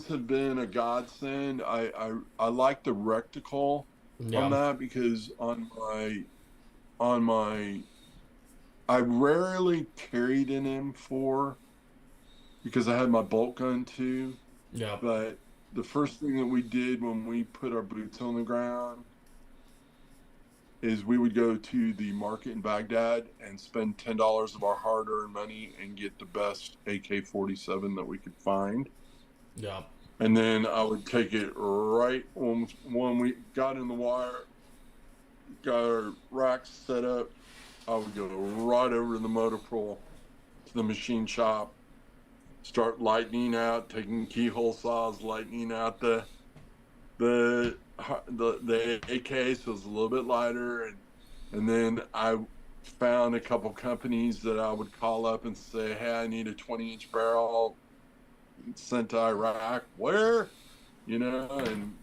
have been a godsend. I like the reticle on that, because on my I rarely carried an M4 because I had my bolt gun too. Yeah. But the first thing that we did when we put our boots on the ground is we would go to the market in Baghdad and spend $10 of our hard-earned money and get the best AK-47 that we could find. Yeah. And then I would take it right when we got in the wire, got our racks set up, I would go right over to the motor pool, to the machine shop, start lightening out, taking keyhole saws, lightening out the AK, so it's a little bit lighter, and then I found a couple companies that I would call up and say, hey, I need a 20-inch barrel sent to Iraq. Where? You know, and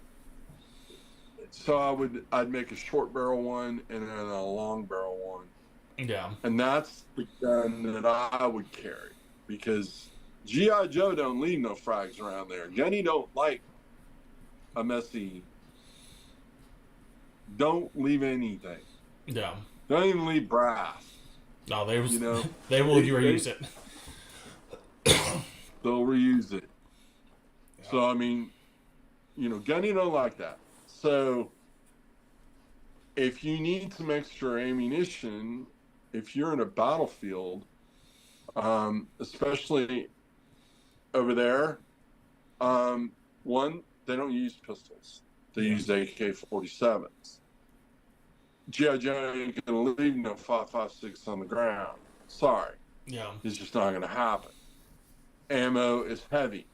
so I'd make a short barrel one and then a long barrel one. Yeah. And that's the gun that I would carry, because G.I. Joe don't leave no frags around there. Gunny don't like a messy. Don't leave anything. Yeah. Don't even leave brass. No, they You know, they will reuse it. They'll reuse it. Yeah. So I mean, you know, Gunny don't like that. So if you need some extra ammunition, if you're in a battlefield, especially over there, one, they don't use pistols. They use AK-47s. G.I. Joe ain't gonna leave no 5.56 on the ground. Sorry. Yeah. It's just not gonna happen. Ammo is heavy.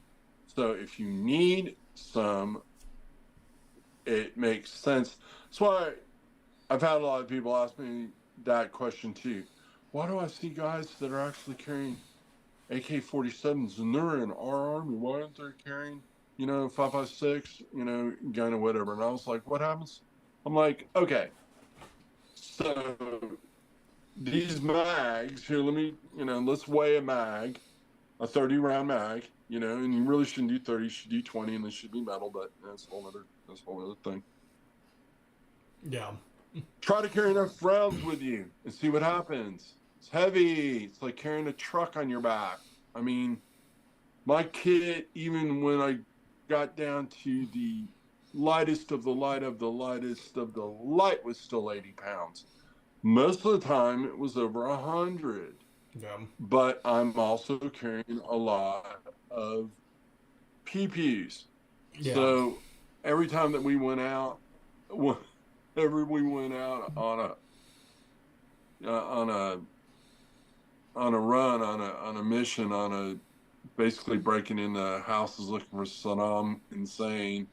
So if you need some, it makes sense. That's why I've had a lot of people ask me that question too. Why do I see guys that are actually carrying AK-47s and they're in our army? Why aren't they carrying, you know, 5.56, you know, gun or whatever? And I was like, what happens? I'm like, okay, so these mags here, let me, you know, let's weigh a mag, a 30 round mag, you know, and you really shouldn't do 30, you should do 20, and they should be metal, but that's a whole other thing. Yeah. Try to carry enough rounds with you and see what happens. It's heavy. It's like carrying a truck on your back. I mean, my kit, even when I got down to the lightest of the light of the lightest of the light, was still 80 pounds. Most of the time, it was over 100. Yeah. But I'm also carrying a lot of PPUs. Yeah. So every time that we went out, whenever we went out on a run, on a mission, basically breaking into houses looking for Saddam Hussein,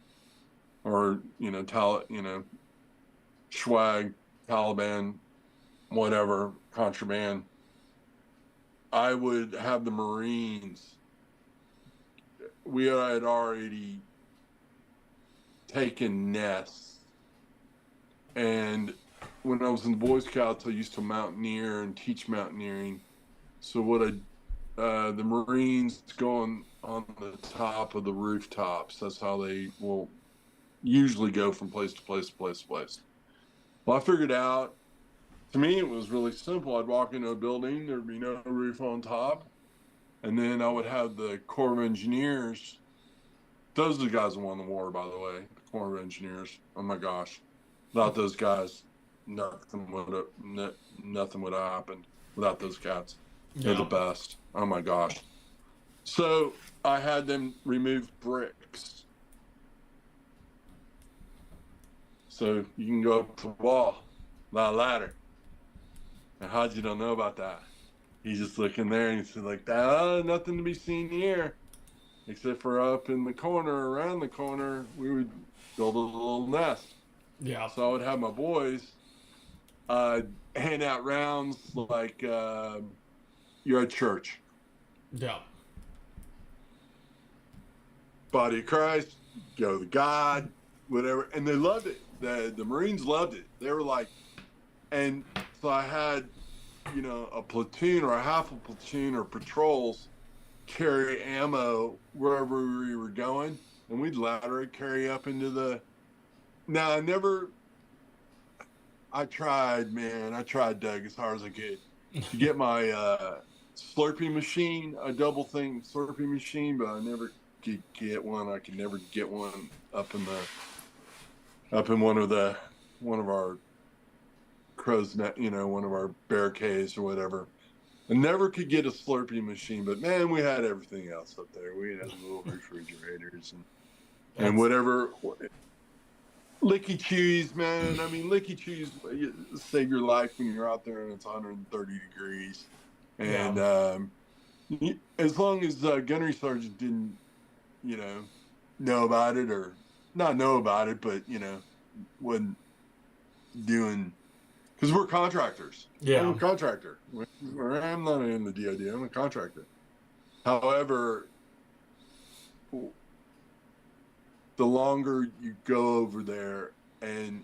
or swag, Taliban, whatever, contraband, I would have the Marines. We had already taken nests, and when I was in the Boy Scouts, I used to mountaineer and teach mountaineering. So the Marines go on the top of the rooftops. That's how they will usually go from place to place to place to place. Well, I figured out, to me, it was really simple. I'd walk into a building, there'd be no roof on top, and then I would have the Corps of Engineers. Those are the guys that won the war, by the way, the Corps of Engineers. Oh my gosh. Without those guys, nothing would have happened without those cats. They're the best. Oh my gosh. So I had them remove bricks. So you can go up to the wall, not a ladder. And Haji don't know about that. He's just looking there and he's like, nothing to be seen here. Except for up in the corner, around the corner, we would build a little nest. Yeah. So I would have my boys hand out rounds like you're at church. Yeah. Body of Christ, go to God, whatever. And they loved it. The Marines loved it. They were like, and so I had, a platoon or a half a platoon or patrols carry ammo wherever we were going, and we'd ladder it, carry up into the. Now I tried, Doug, as hard as I could to get my Slurpee machine, a double thing Slurpee machine, but I never could get one. I could never get one up in one of our crow's net, one of our bear caves or whatever. I never could get a Slurpee machine, but man, we had everything else up there. We had little refrigerators and whatever. Licky Chews, man. I mean, Licky Chews save your life when you're out there and it's 130 degrees. And as long as Gunnery Sergeant didn't, know about it, or not know about it, but, wasn't doing, because we're contractors. Yeah. I'm a contractor. I'm not in the DoD. I'm a contractor. However, the longer you go over there, and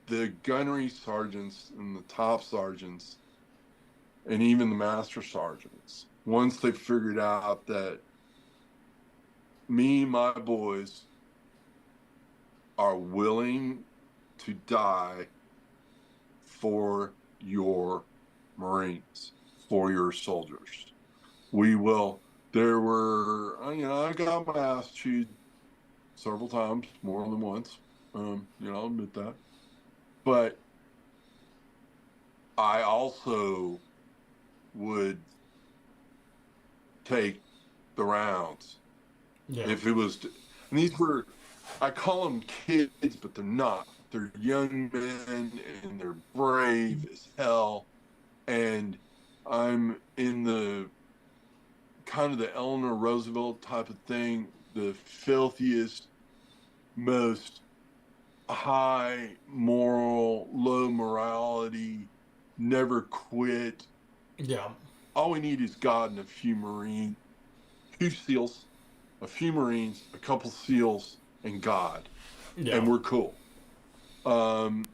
the gunnery sergeants and the top sergeants and even the master sergeants, once they figured out that me and my boys are willing to die for your Marines, for your soldiers, we will. There were, I got my ass chewed several times, more than once. I'll admit that. But I also would take the rounds. Yeah. If it was, and these were, I call them kids, but they're not. They're young men, and they're brave as hell. And I'm in the kind of the Eleanor Roosevelt type of thing, the filthiest, most high moral, low morality, never quit. Yeah. All we need is God and a few Marines, 2 SEALs, a few Marines, a couple SEALs, and God. Yeah. And we're cool. And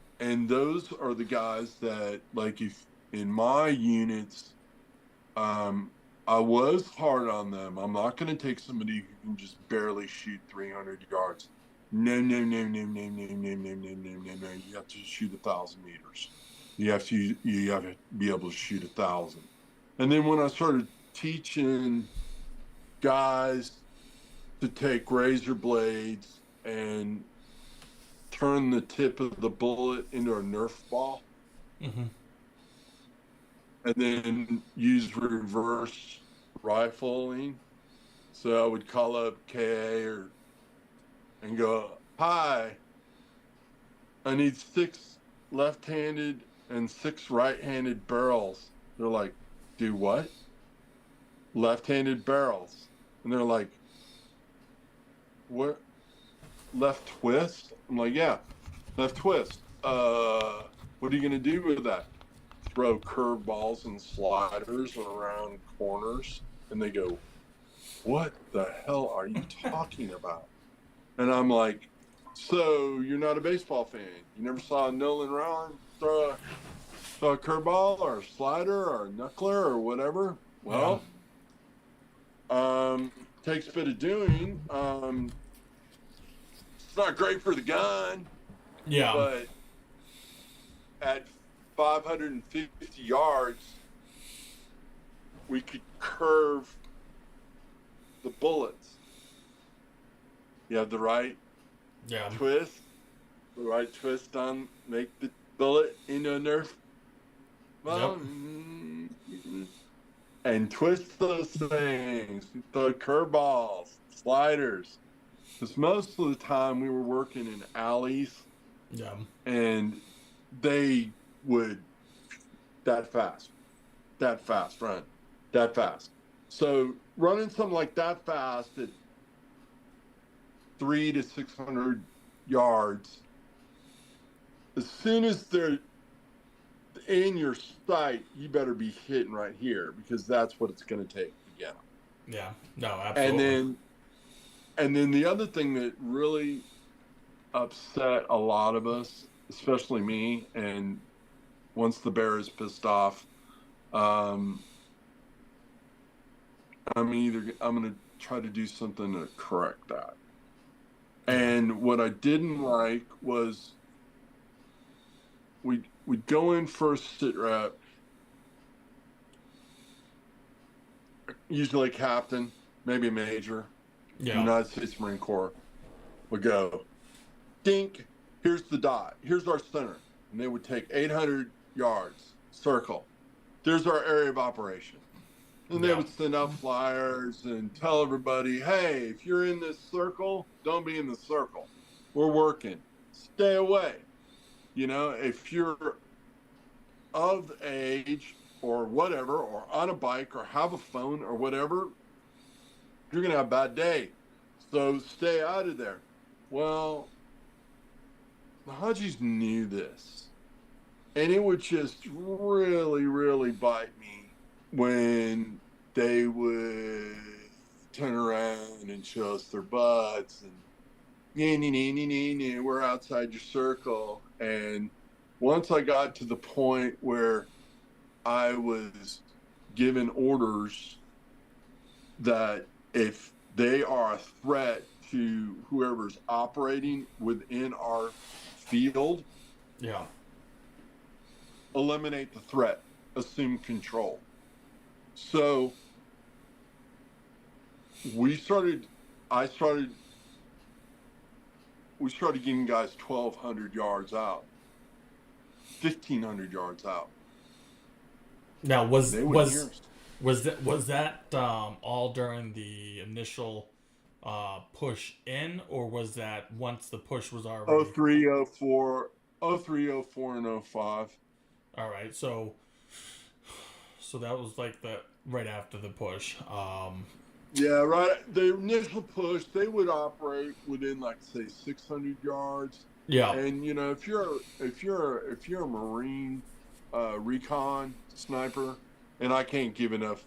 those are the guys that, like, if in my units, I was hard on them. I'm not going to take somebody who can just barely shoot 300 yards. No. You have to shoot 1,000 meters. You have to be able to shoot 1,000. And then when I started teaching guys to take razor blades and turn the tip of the bullet into a Nerf ball, and then use reverse rifling. So I would call up KA and go, "Hi, I need 6 left-handed and 6 right-handed barrels." They're like, "Do what?" "Left-handed barrels." And they're like, "What? Left twist?" I'm like, "Yeah, left twist. What are you going to do with that?" "Throw curveballs and sliders around corners." And they go, "What the hell are you talking about?" And I'm like, "So you're not a baseball fan? You never saw Nolan Ryan throw a curveball or a slider or a knuckler or whatever?" Well, takes a bit of doing. It's not great for the gun. Yeah. But at 550 yards, we could curve the bullets. You have the right twist, on, make the bullet into a Nerf ball, and twist those things. Throw curveballs, sliders. Because most of the time we were working in alleys, and they would that fast run, that fast. So running something like that fast at 300 to 600 yards, as soon as they're in your sight, you better be hitting right here, because that's what it's going to take to get them. Yeah, no, absolutely. And then the other thing that really upset a lot of us, especially me, and once the bear is pissed off, I'm going to try to do something to correct that. And what I didn't like was we'd go in for a sit rep. usually a captain, maybe a major, Yeah. United States Marine Corps, would go, dink, here's the dot, here's our center. And they would take 800 yards, circle. There's our area of operation. And they would send out flyers and tell everybody, hey, if you're in this circle, don't be in the circle. We're working. Stay away. You know, if you're of age or whatever, or on a bike or have a phone or whatever, you're going to have a bad day. So stay out of there. Well, the Hajis knew this. And it would just really, really bite me when they would turn around and show us their butts and we're outside your circle. And once I got to the point where I was given orders that if they are a threat to whoever's operating within our field, eliminate the threat, assume control. So we started getting guys 1,200 yards out, 1,500 yards out. Now, was that all during the initial push in, or was that once the push was already 03, 04, and 05? All right, so that was like the right after the push. Yeah, right. The initial push, they would operate within, like, say, 600 yards. Yeah. And you know, if you're a Marine recon sniper, and I can't give enough.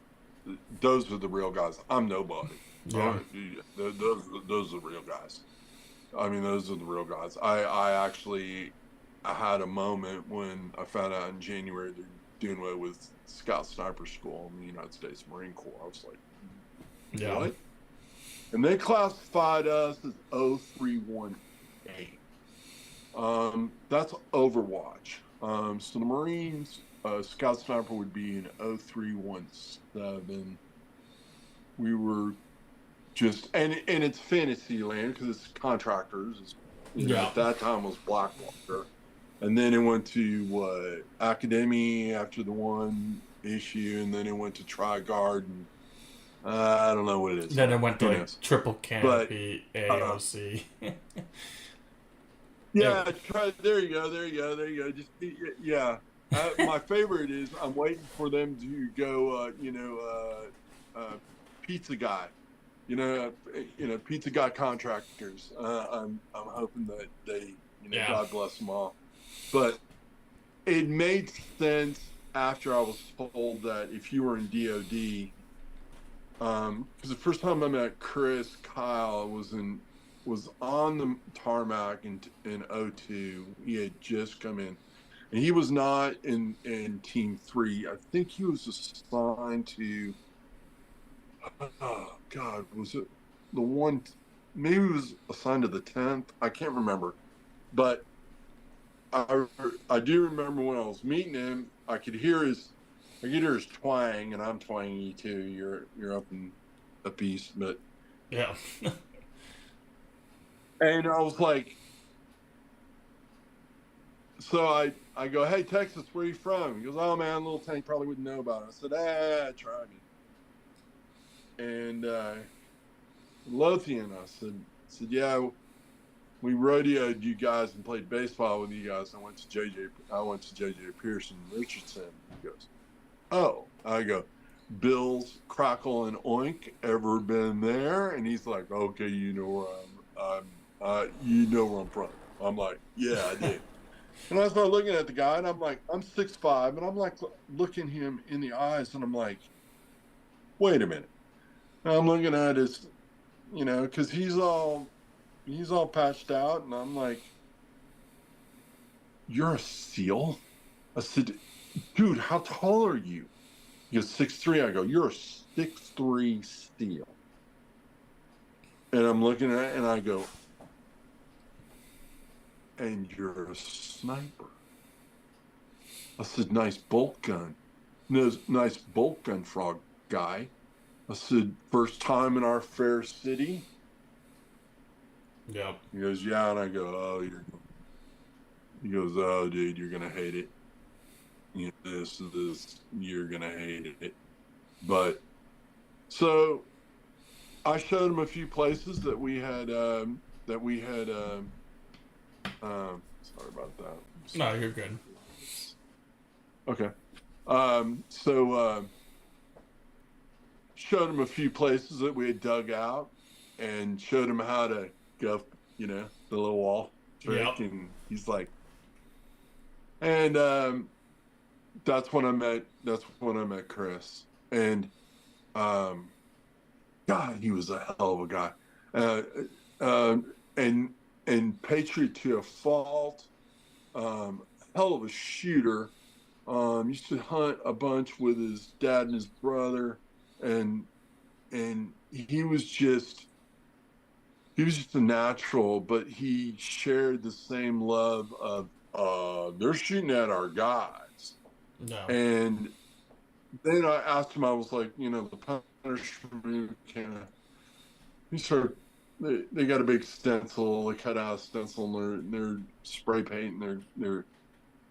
Those are the real guys. I'm nobody. Yeah. Those are the real guys. I mean, those are the real guys. I had a moment when I found out in January they're doing away with Scout Sniper School in the United States Marine Corps. I was like, what? And they classified us as 0318. That's Overwatch. So the Marines, Scout Sniper would be in 0317. We were just, and it's fantasy land because it's contractors. At that time was Blackwater. And then it went to Academy after the one issue, and then it went to Tri-Guard, and I don't know what it is. Then it went to Triple Canopy, AOC. Yeah, there you go. Just my favorite is I'm waiting for them to go. Pizza Guy. Pizza Guy contractors. I'm hoping that they, God bless them all. But it made sense after I was told that if you were in DOD, because the first time I met Chris Kyle was on the tarmac in 02. He had just come in, and he was not in Team 3. I think he was assigned to, oh God, was it the one? Maybe he was assigned to the 10th. I can't remember, but I do remember when I was meeting him, I could hear his twang, and I'm twangy too. You're up in a piece, but yeah. And I was like, so I go, hey, Texas, where are you from? He goes, oh, man, Little Tank probably wouldn't know about it. I said, try me. And Lothian, I said, yeah, we rodeoed you guys and played baseball with you guys. I went to JJ Pearson Richardson. He goes, oh. I go, Bill's Crackle and Oink, ever been there? And he's like, okay, you know where I'm from. I'm like, yeah, I did. And I start looking at the guy, and I'm like, I'm 6'5", and I'm like looking him in the eyes, and I'm like, wait a minute. And I'm looking at his, because he's all patched out, and I'm like, you're a SEAL? I said, dude, how tall are you? He goes, 6'3". I go, you're a 6'3" SEAL. And I'm looking at it, and I go, and you're a sniper. I said, nice bolt gun. Nice bolt gun, frog guy. I said, first time in our fair city? Yep. He goes, yeah. And I go, oh, he goes, oh, dude, you're going to hate it. You know, this, you're going to hate it. But so I showed him a few places that we had, sorry about that. No, you're good. Okay. Showed him a few places that we had dug out and showed him how to go, you know, the little wall trick. Yep. And he's like, and that's when I met Chris. And God, he was a hell of a guy. And Patriot to a fault, hell of a shooter. Used to hunt a bunch with his dad and his brother, and he was just a natural, but he shared the same love of they're shooting at our guys. No. And then I asked him, I was like, you know, the punishment they got a big stencil, they cut out a stencil, and they're spray painting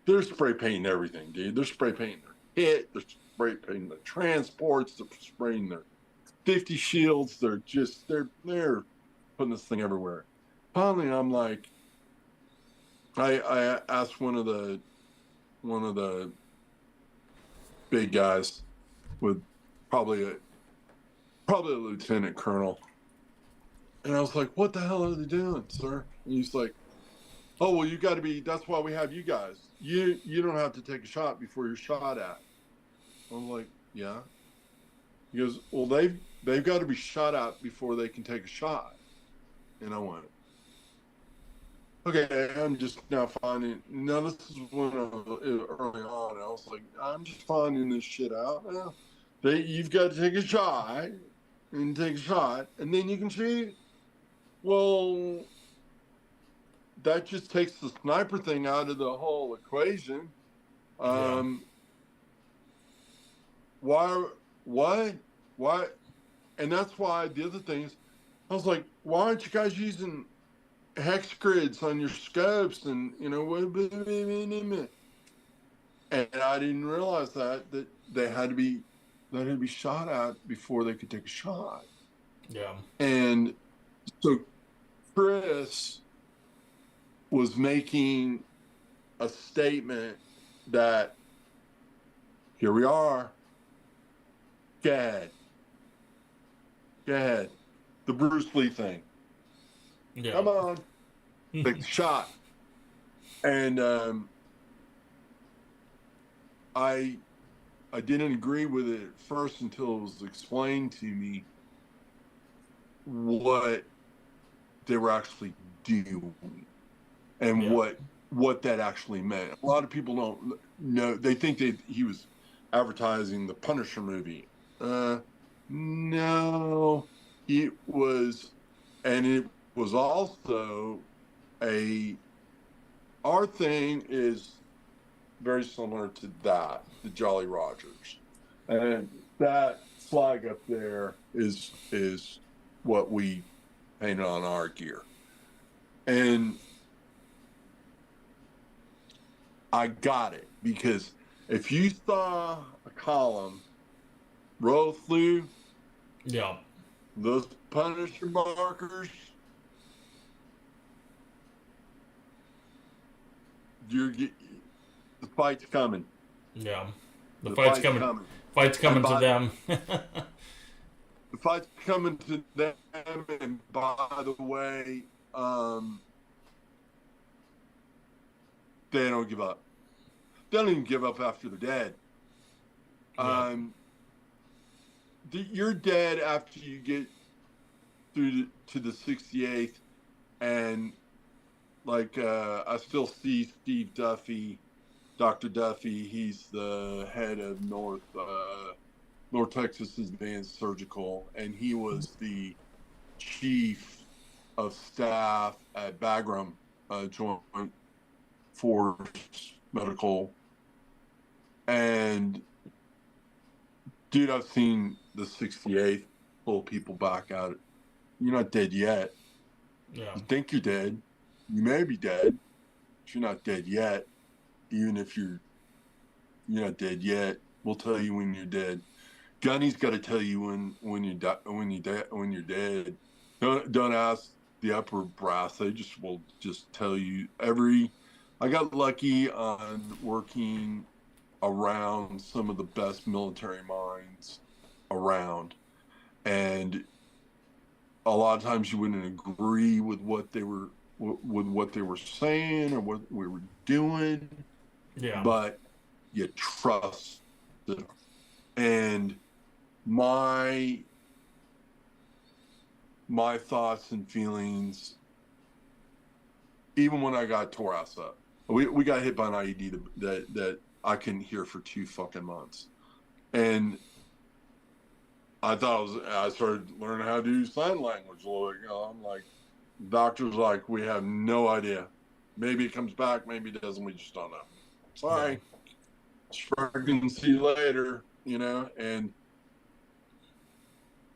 they're spray painting everything, dude. They're spray painting their hit, they're spray painting the transports, they're spraying their 50 shields, they're putting this thing everywhere. Finally, I'm like, I asked one of the big guys with probably a lieutenant colonel, and I was like, what the hell are they doing, sir? And he's like, oh, well, you got to be, that's why we have you guys. You don't have to take a shot before you're shot at. I'm like, yeah. He goes, well, they've got to be shot at before they can take a shot. And I went, okay, I'm just now finding, this is when early on, I was like, I'm just finding this shit out now. You've got to take a shot, and then you can shoot. Well, that just takes the sniper thing out of the whole equation. Why? And that's why the other thing is, I was like, why aren't you guys using hex grids on your scopes? And, you know, and I didn't realize that they had to be shot at before they could take a shot. Yeah. And so Chris was making a statement that here we are. Go ahead. The Bruce Lee thing. Yeah. Come on. Take the shot. And I didn't agree with it at first until it was explained to me what they were actually doing and what that actually meant. A lot of people don't know. They think that he was advertising the Punisher movie. No, it was, and it was also our thing is very similar to that, the Jolly Rogers. And that flag up there is what we painted on our gear. And I got it, because if you saw a column roll through, yeah, those Punisher markers, the fight's coming. Yeah, the fight's coming. Fight's coming to them. The fight's coming to them, and by the way, they don't give up. They don't even give up after they're dead. Yeah. You're dead after you get through to the 68th, and like I still see Steve Duffy, Dr. Duffy. He's the head of North Texas Advanced Surgical, and he was the chief of staff at Bagram Joint Force Medical, and Dude, I've seen the 68th pull people back out. You're not dead yet. Yeah. You think you're dead. You may be dead, but you're not dead yet. Even if you're not dead yet, we'll tell you when you're dead. Gunny's got to tell you when you're dead. Don't ask the upper brass. They will just tell you I got lucky on working around some of the best military minds around, and a lot of times you wouldn't agree with what they were saying or what we were doing. Yeah. But you trust them. And my thoughts and feelings, even when I got tore ass up, we got hit by an IED that I couldn't hear for 2 fucking months. And I thought I started learning how to do sign language a little bit. I'm like, doctor's like, we have no idea. Maybe it comes back, maybe it doesn't. We just don't know. Sorry. Fucking see you later, And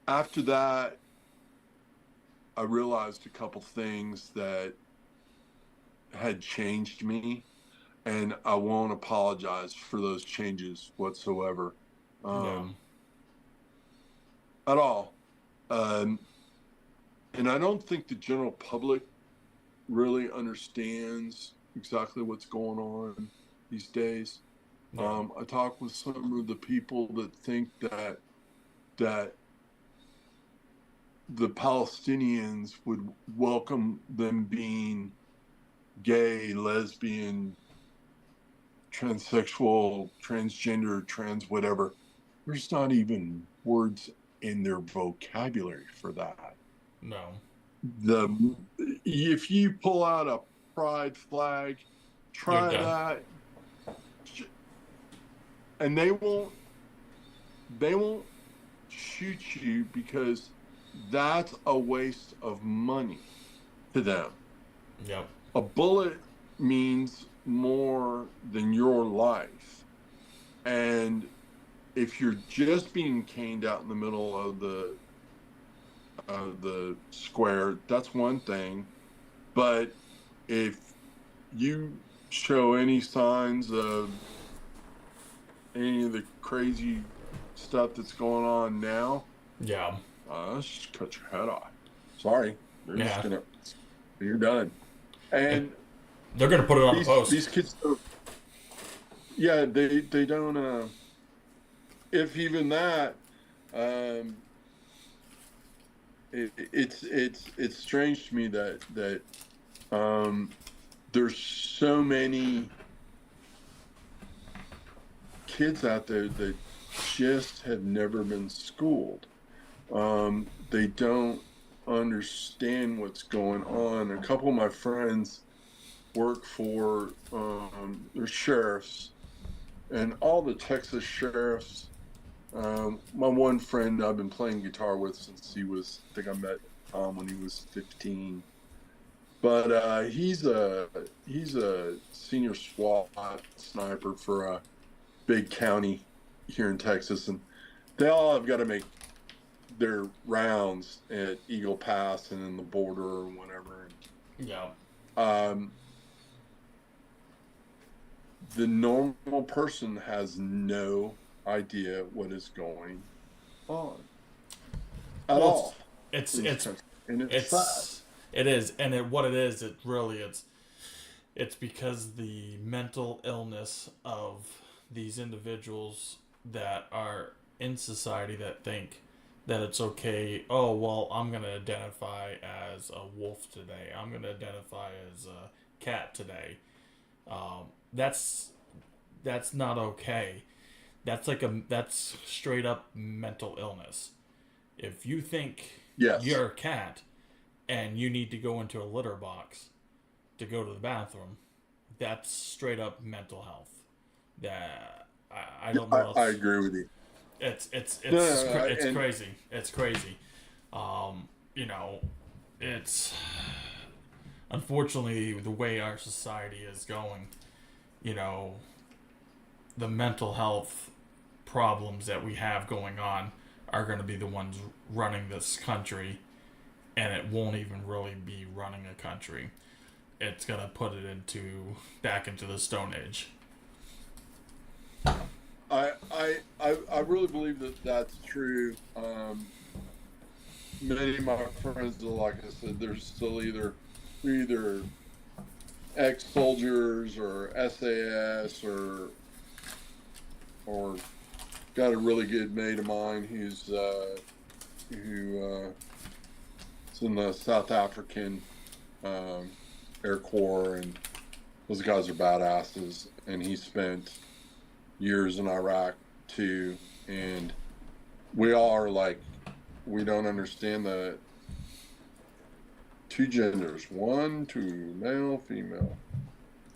after that, I realized a couple things that had changed me, and I won't apologize for those changes whatsoever. At all. And I don't think the general public really understands exactly what's going on these days. I talk with some of the people that think that the Palestinians would welcome them being gay, lesbian, transsexual, transgender, trans, whatever. There's not even words in their vocabulary for that. No. If you pull out a pride flag, try that, and they won't shoot you because that's a waste of money to them. Yep. A bullet means more than your life. And if you're just being caned out in the middle of the square, that's one thing. But if you show any signs of any of the crazy stuff that's going on now, let's just cut your head off. Sorry. They're just gonna, you're done. And they're gonna put it on the post. These kids don't, they don't if even that, it's strange to me that there's so many kids out there that just have never been schooled. They don't understand what's going on. A couple of my friends work for they're sheriffs, and all the Texas sheriffs. My one friend I've been playing guitar with since I think I met Tom when he was 15. But he's a senior SWAT sniper for a big county here in Texas, and they all have got to make their rounds at Eagle Pass and in the border or whatever. Yeah. The normal person has no idea what is going on at all. It's sad. It is, and what it is, it's because the mental illness of these individuals that are in society that think that it's okay. Oh, well, I'm going to identify as a wolf today. I'm going to identify as a cat today. That's not okay. That's straight up mental illness. If you think you're a cat and you need to go into a litter box to go to the bathroom, that's straight up mental health. That I don't know. I agree with you. It's crazy. It's crazy. It's unfortunately the way our society is going. The mental health problems that we have going on are going to be the ones running this country, and it won't even really be running a country. It's going to put it back into the Stone Age. I really believe that that's true. Many of my friends, like I said, they're still either ex-soldiers or SAS or got a really good mate of mine who's is in the South African Air Corps, and those guys are badasses. And he spent years in Iraq too, and we all are like, we don't understand the two genders, one, two, male, female,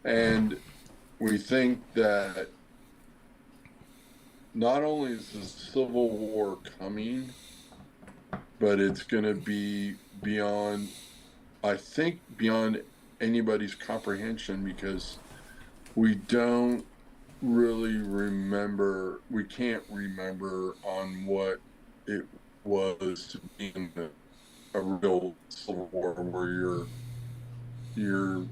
and we think that not only is the Civil War coming, but it's going to be beyond anybody's comprehension, because we don't really remember, we can't remember on what it was to be in a real Civil War where you're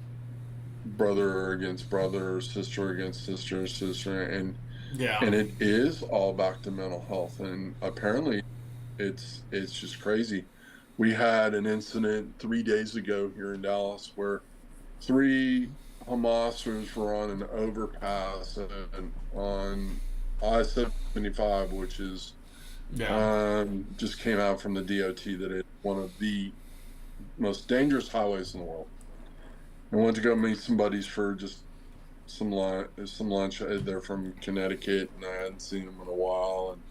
brother against brother, sister against sister, and it is all back to mental health. And apparently it's just crazy. We had an incident 3 days ago here in Dallas where 3 Hamasers were on an overpass on I-75, which is just came out from the DOT that it's one of the most dangerous highways in the world. I went to go meet some buddies for just some lunch. They're from Connecticut, and I hadn't seen them in a while. And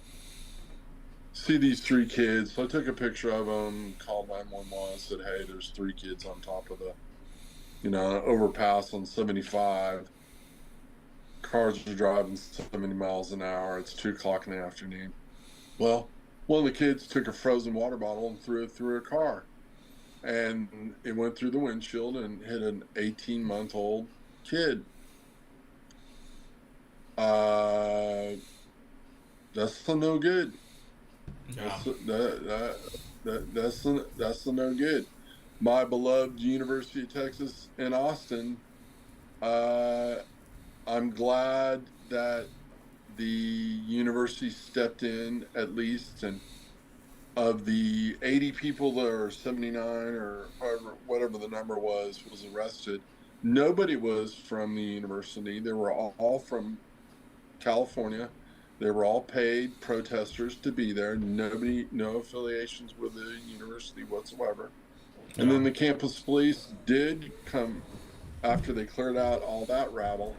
see these 3 kids. So I took a picture of them, called 911, said, "Hey, there's 3 kids on top of the, overpass on 75. Cars are driving 70 miles an hour. It's 2:00 in the afternoon." Well, one of the kids took a frozen water bottle and threw it through a car, and it went through the windshield and hit an 18-month-old kid. That's the no good. Yeah. That's the no good. My beloved University of Texas in Austin, I'm glad that the university stepped in at least, and of the 80 people there, or 79 or however, whatever the number was arrested, nobody was from the university. They were all from California. They were all paid protesters to be there. No affiliations with the university whatsoever. Yeah. And then the campus police did come after they cleared out all that rabble.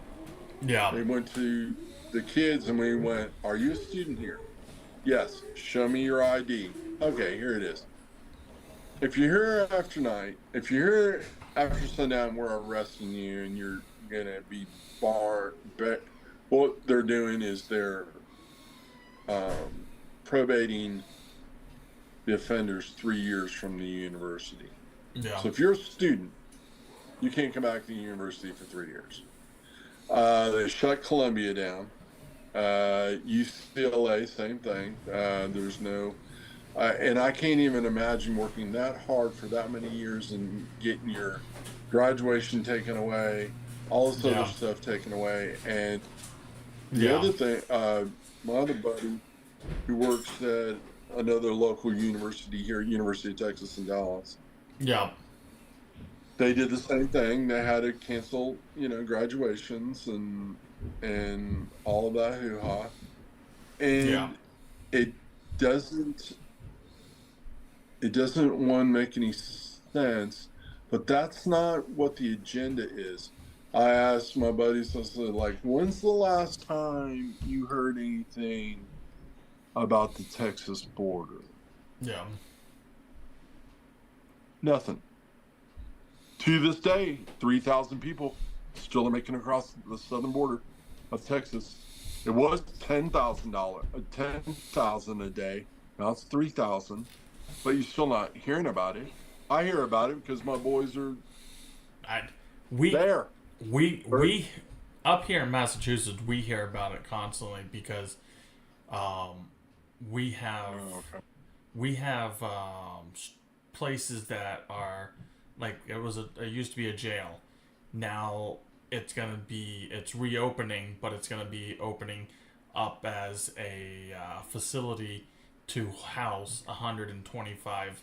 Yeah. They went to the kids and we went, "Are you a student here?" "Yes." "Show me your ID." "Okay, here it is." If you're here after night, if you're here after sundown, we're arresting you and you're going to be barred. But what they're doing is they're probating the offenders 3 years from the university. Yeah. So if you're a student, you can't come back to the university for 3 years. They shut Columbia down. UCLA, same thing. There's no, and I can't even imagine working that hard for that many years and getting your graduation taken away, all this other stuff taken away. And the other thing, my other buddy who works at another local university here, University of Texas in Dallas. Yeah. They did the same thing. They had to cancel, graduations and all of that hoo-ha. And it doesn't one make any sense, but that's not what the agenda is. I asked my buddies, I said, when's the last time you heard anything about the Texas border? Yeah. Nothing. To this day, 3,000 people still are making it across the southern border of Texas. It was $10,000 a day. Now it's 3,000, but you're still not hearing about it. I hear about it because my boys are there. We up here in Massachusetts, we hear about it constantly because We have Oh, okay. we have places that are like it used to be a jail. Now it's reopening, but it's gonna be opening up as a facility to house 125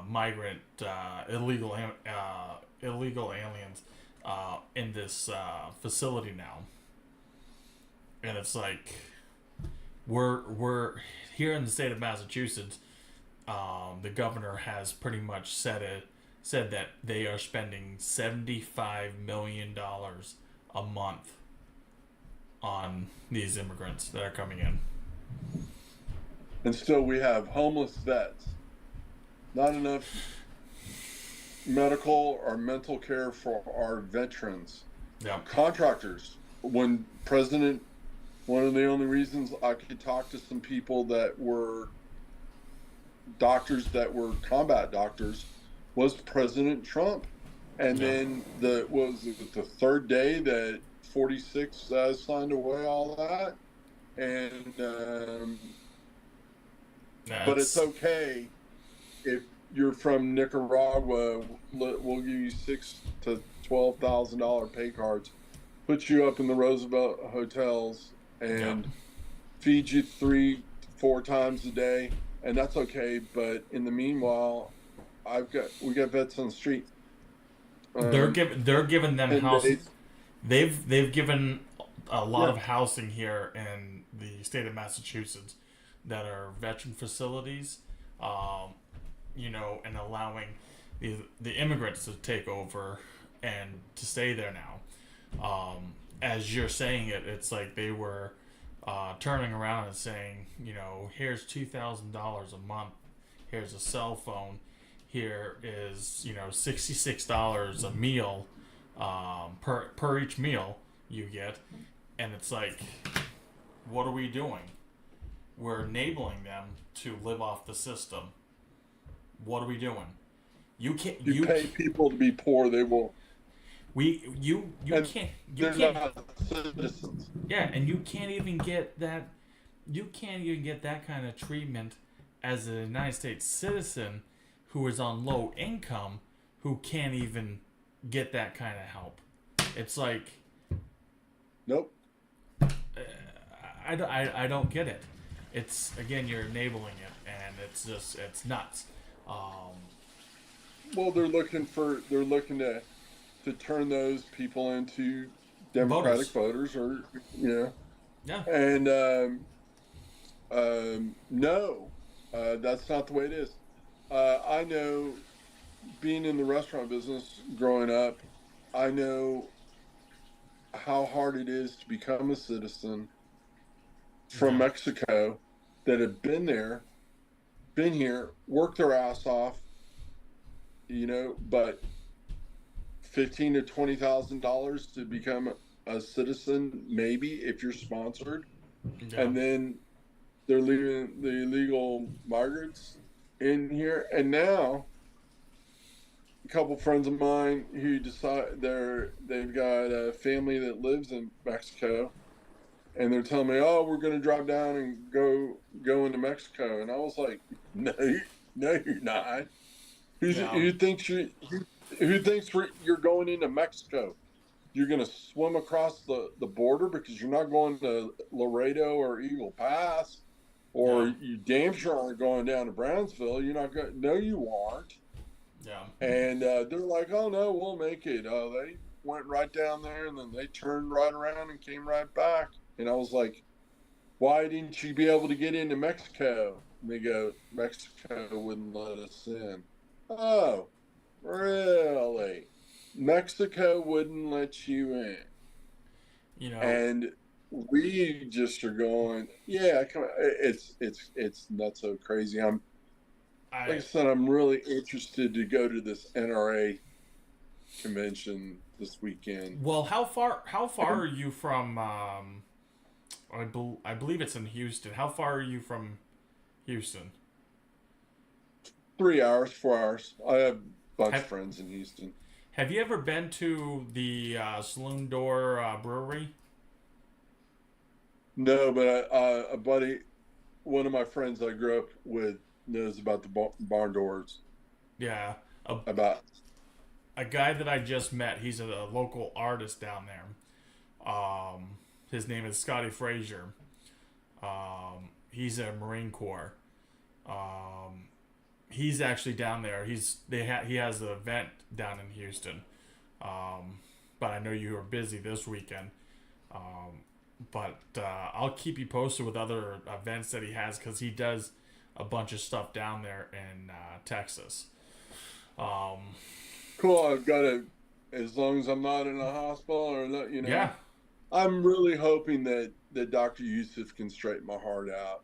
migrant illegal aliens in this facility now, and it's like we're here in the state of Massachusetts. The governor has pretty much said that they are spending $75 million a month on these immigrants that are coming in. And still, we have homeless vets. Not enough medical or mental care for our veterans. Yeah. Contractors. One of the only reasons I could talk to some people that were doctors that were combat doctors was President Trump. And then the third day that 46 signed away all that. And but it's okay if you're from Nicaragua. We'll give you $6,000 to $12,000 pay cards, put you up in the Roosevelt hotels, and feed you 3-4 times a day, and that's okay. But in the meanwhile, we got vets on the street. They're giving them housing. They've given a lot of housing here in the state of Massachusetts that are veteran facilities, and allowing the immigrants to take over and to stay there now. As you're saying it, it's like they were turning around and saying, here's $2,000 a month, here's a cell phone, here is $66 a meal per each meal you get, and it's like, what are we doing? We're enabling them to live off the system. What are we doing? You pay people to be poor, they won't. You can't not citizens. Yeah, and you can't even get that. You can't even get that kind of treatment as a United States citizen who is on low income, who can't even get that kind of help. It's like, nope. I don't get it. It's, again, you're enabling it, and it's nuts. Well, they're looking to turn those people into Democratic voters or Yeah. And no, that's not the way it is. I know, being in the restaurant business growing up, I know how hard it is to become a citizen from Mexico that have been here, worked their ass off, but $15,000 to $20,000 to become a citizen, maybe if you're sponsored, and then they're leaving the illegal migrants in here. And now, a couple friends of mine who decide they've got a family that lives in Mexico, and they're telling me, "Oh, we're going to drive down and go into Mexico," and I was like, "No, you're not. Who thinks you're going into Mexico? You're going to swim across the border because you're not going to Laredo or Eagle Pass, or you damn sure aren't going down to Brownsville. You're not going. No, you aren't." Yeah. And they're like, "Oh no, we'll make it." They went right down there, and then they turned right around and came right back. And I was like, "Why didn't you be able to get into Mexico?" And they go, "Mexico wouldn't let us in." Oh, really? Mexico wouldn't let you in. And we just are going, yeah, come on. It's not so crazy. Like I said, I'm really interested to go to this NRA convention this weekend. Well, how far are you from? I believe it's in Houston. How far are you from Houston? 3 hours, 4 hours. I have a bunch of friends in Houston. Have you ever been to the Saloon Door Brewery? No, but a buddy, one of my friends I grew up with, knows about the barn doors. Yeah, a, About a guy that I just met. He's a local artist down there. His name is Scotty Frazier. He's a Marine Corps. He's actually down there. He has an event down in Houston. But I know you are busy this weekend. But I'll keep you posted with other events that he has because he does a bunch of stuff down there in Texas. cool. I've got to, as long as I'm not in a hospital or not, Yeah, I'm really hoping that Dr. Yusuf can straighten my heart out,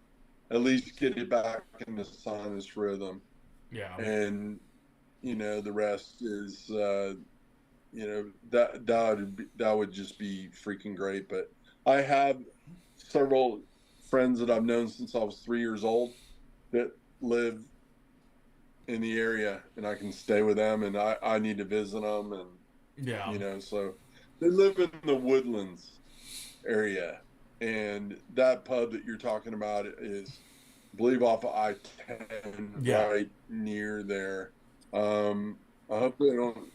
at least get it back in the sinus rhythm, yeah, and the rest is that would just be freaking great. But I have several friends that I've known since I was 3 years old that live in the area, and I can stay with them, and I need to visit them, and yeah. so they live in the Woodlands area, and that pub that you're talking about is, I believe, off of I-10, Yeah. right near there. I hope they don't.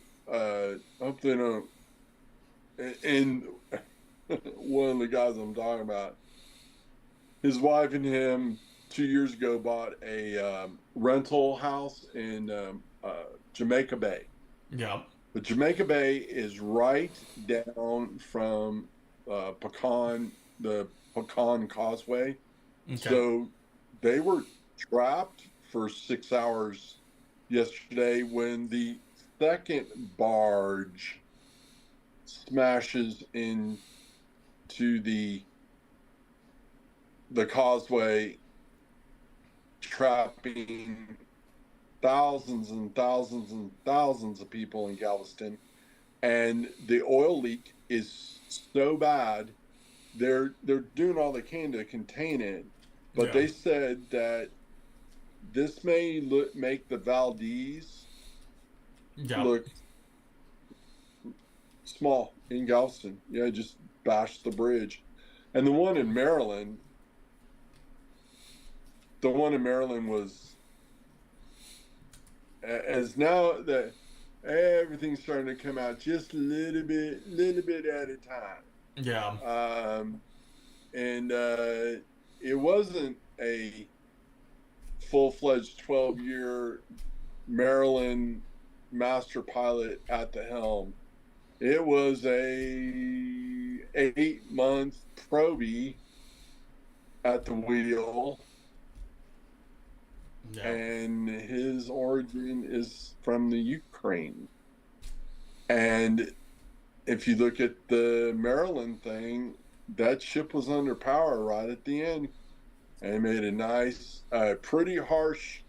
And one of the guys I'm talking about, his wife and him 2 years ago bought a rental house in Jamaica Bay. Yeah. But Jamaica Bay is right down from the Pecan Causeway. Okay. So they were trapped for 6 hours yesterday when the second barge smashes into the causeway, trapping thousands and thousands and thousands of people in Galveston. And the oil leak is so bad, they're doing all they can to contain it, but they said that this may make the Valdez look small in Galveston. Yeah, just bash the bridge. And the one in Maryland was, as now that everything's starting to come out just a little bit at a time. Yeah. And it wasn't a full-fledged 12-year Maryland master pilot at the helm. It was a 8-month probie at the wheel. Yeah. And his origin is from the Ukraine. And if you look at the Maryland thing, that ship was under power right at the end, and made a nice, pretty harsh,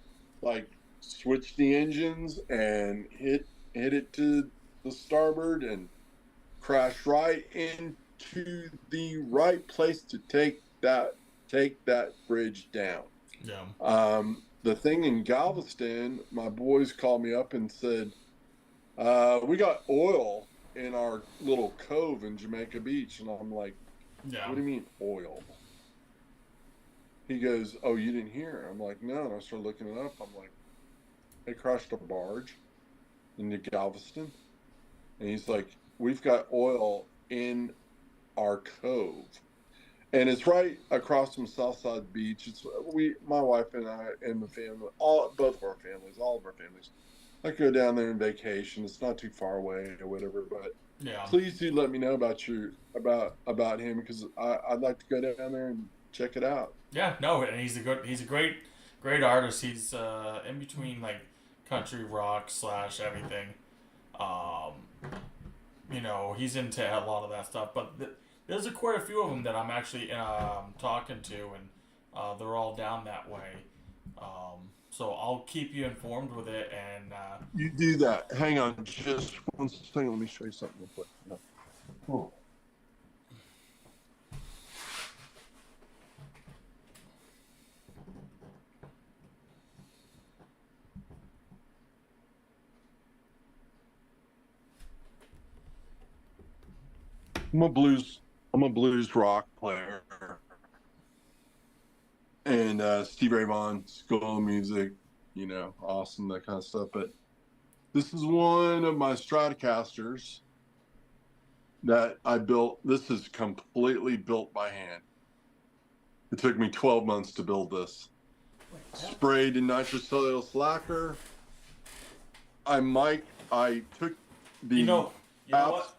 like, switch the engines and hit it to the starboard and crash right into the right place to take that bridge down. Yeah. The thing in Galveston, my boys called me up and said, we got oil in our little cove in Jamaica Beach. And I'm like, Yeah. what do you mean oil? He goes, oh, you didn't hear? I'm like, no. And I started looking it up. I'm like, they crashed a barge into Galveston. And he's like, we've got oil in our cove. And it's right across from Southside Beach. It's my wife and I and the family, all of our families. I go down there on vacation. It's not too far away or whatever. But Yeah. please do let me know about him, because I'd like to go down there and check it out. Yeah. No, and he's a great artist. He's in between like country rock / everything. He's into a lot of that stuff, but there's quite a few of them that I'm actually talking to, and they're all down that way. So I'll keep you informed with it, and You do that. Hang on just one second. Let me show you something real quick. No. Oh. I'm a blues rock player. and Steve Ray Vaughan, School of Music, awesome, that kind of stuff. But this is one of my Stratocasters that I built. This is completely built by hand. It took me 12 months to build this. Sprayed in nitrocellulose lacquer. I took the You know what?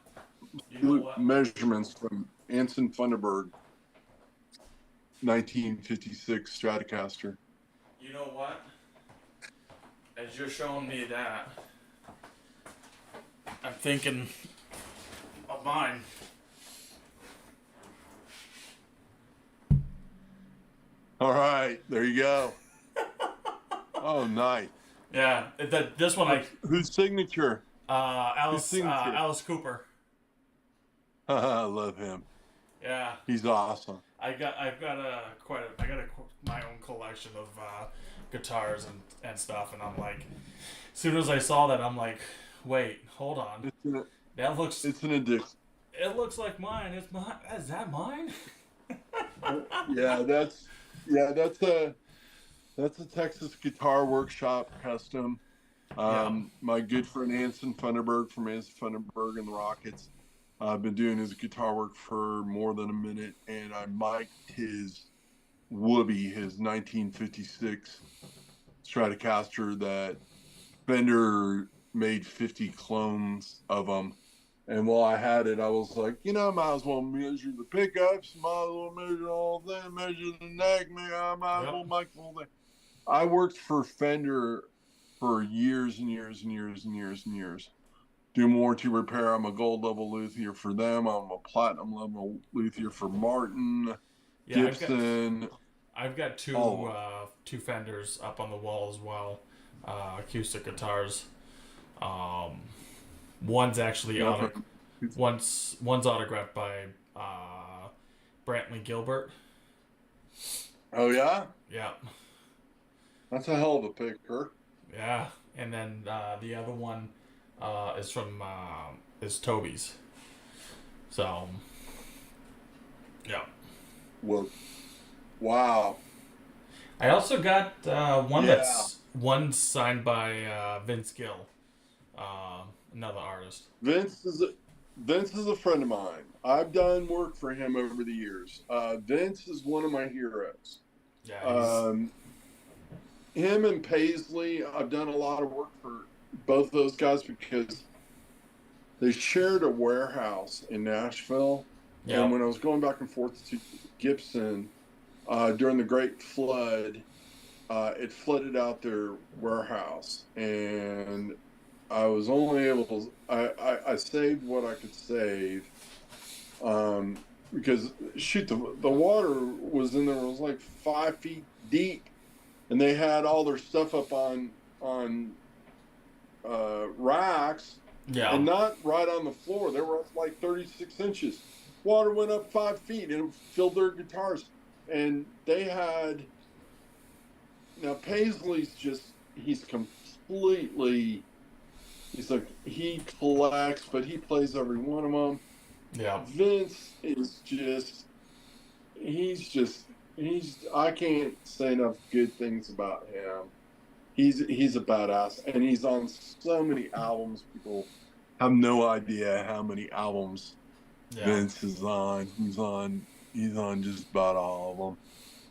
measurements from Anson Funderburg 1956 Stratocaster. You know what? As you're showing me that, I'm thinking of mine. All right, there you go. Oh, nice. Yeah, this one Whose signature? Alice Cooper. I love him. Yeah, he's awesome. I've got my own collection of guitars and stuff, and I'm like, as soon as I saw that, I'm like, wait, hold on, It's an addiction. It looks like mine. It's mine. Is that mine? That's a Texas Guitar Workshop custom. My good friend Anson Funderburg from Anson Funderburg and the Rockets. I've been doing his guitar work for more than a minute, and I mic'd his Whoopee, his 1956 Stratocaster that Fender made 50 clones of them. And while I had it, I was like, I might as well measure the pickups, might as well measure the whole thing, measure the neck, I might as well mic the whole thing. I worked for Fender for years and years and years and years and years. Do warranty repair. I'm a gold level luthier for them. I'm a platinum level luthier for Martin, Gibson. I've got two Fenders up on the wall as well, acoustic guitars. One's actually one's autographed by Brantley Gilbert. Oh yeah? Yeah. That's a hell of a picker. Yeah, and then the other one is Toby's. So, yeah. Well, wow. I also got one signed by Vince Gill, another artist. Vince is a friend of mine. I've done work for him over the years. Vince is one of my heroes. Yeah. Him and Paisley, I've done a lot of work for both those guys because they shared a warehouse in Nashville. Yeah. And when I was going back and forth to Gibson during the Great Flood, it flooded out their warehouse. And I was only able to, I saved what I could save because, the water was in there, it was like 5 feet deep. And they had all their stuff up on racks, and not right on the floor. They were up like 36 inches. Water went up 5 feet and it filled their guitars. And they had, now Paisley's he's he collects, but he plays every one of them. Yeah. Vince is I can't say enough good things about him. He's a badass, and he's on so many albums. People have no idea how many albums Vince is on. He's on just about all of them.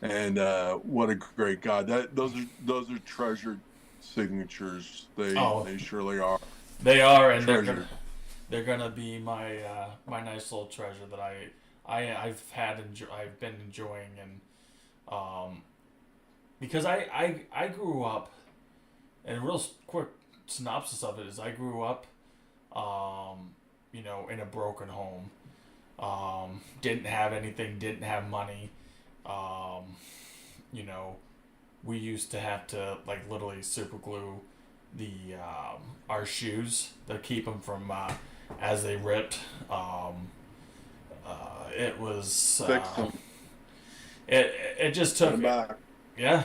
And what a great guy! Those are treasured signatures. They surely are. They are, and they're gonna be my my nice little treasure that I've been enjoying, and because I grew up, and a real quick synopsis of it is I grew up in a broken home, didn't have anything, didn't have money, we used to have to literally super glue the our shoes to keep them from as they ripped. It was it just took back. Yeah.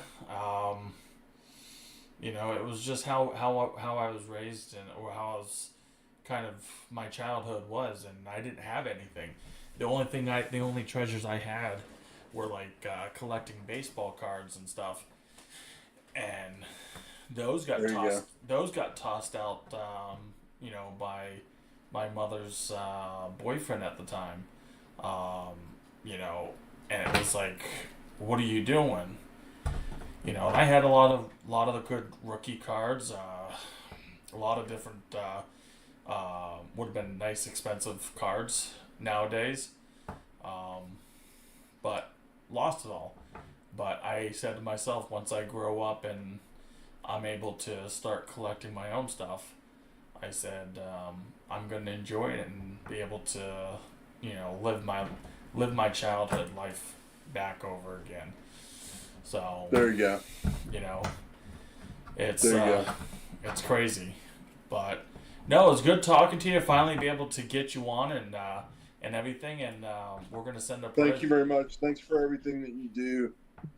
It was just how I was raised, or how I was kind of my childhood was, and I didn't have anything. The only treasures I had were like collecting baseball cards and stuff, and those got There you tossed. Those got tossed out, by my mother's boyfriend at the time. And it was like, what are you doing? And I had a lot of the good rookie cards, a lot of different would have been nice expensive cards nowadays, but lost it all. But I said to myself, once I grow up and I'm able to start collecting my own stuff, I said I'm going to enjoy it and be able to, live my childhood life back over again. So There you go. It's There you go. it's crazy, but no, it's good talking to you. Finally, be able to get you on and everything, and we're gonna send a. Thank you very much. Thanks for everything that you do.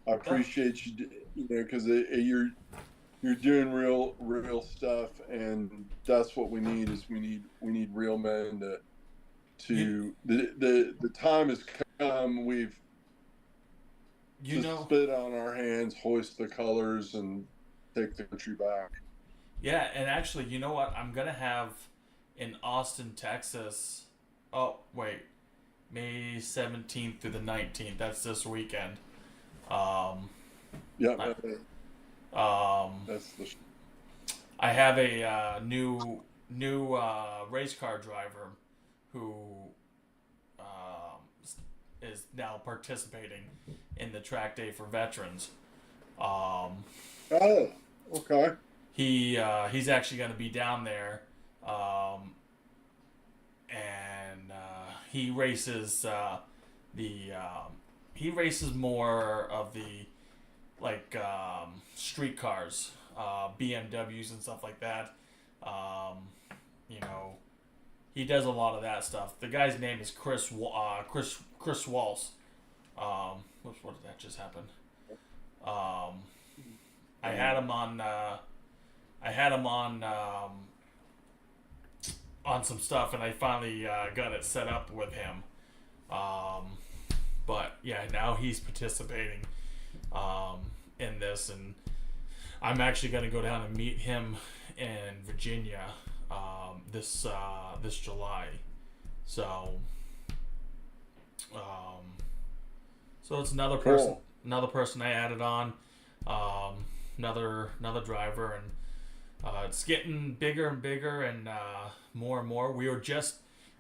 I appreciate you. Because you're doing real stuff, and that's what we need. Is we need real men to the time has come. We've spit on our hands, hoist the colors, and take the country back. Yeah, and actually, you know what? I'm gonna have in Austin, Texas. Oh wait, May 17th through the 19th. That's this weekend. Yeah. That's the. I have a new race car driver who is now participating in the track day for veterans. Oh, okay. He's actually going to be down there, and he races he races more of the street cars, BMWs and stuff like that. He does a lot of that stuff. The guy's name is Chris Walsh. What did that just happen? I had him on some stuff, and I finally got it set up with him. But yeah, now he's participating in this, and I'm actually going to go down and meet him in Virginia this July. So it's another person. Cool. Another person I added on. Another driver, and it's getting bigger and bigger, and more and more.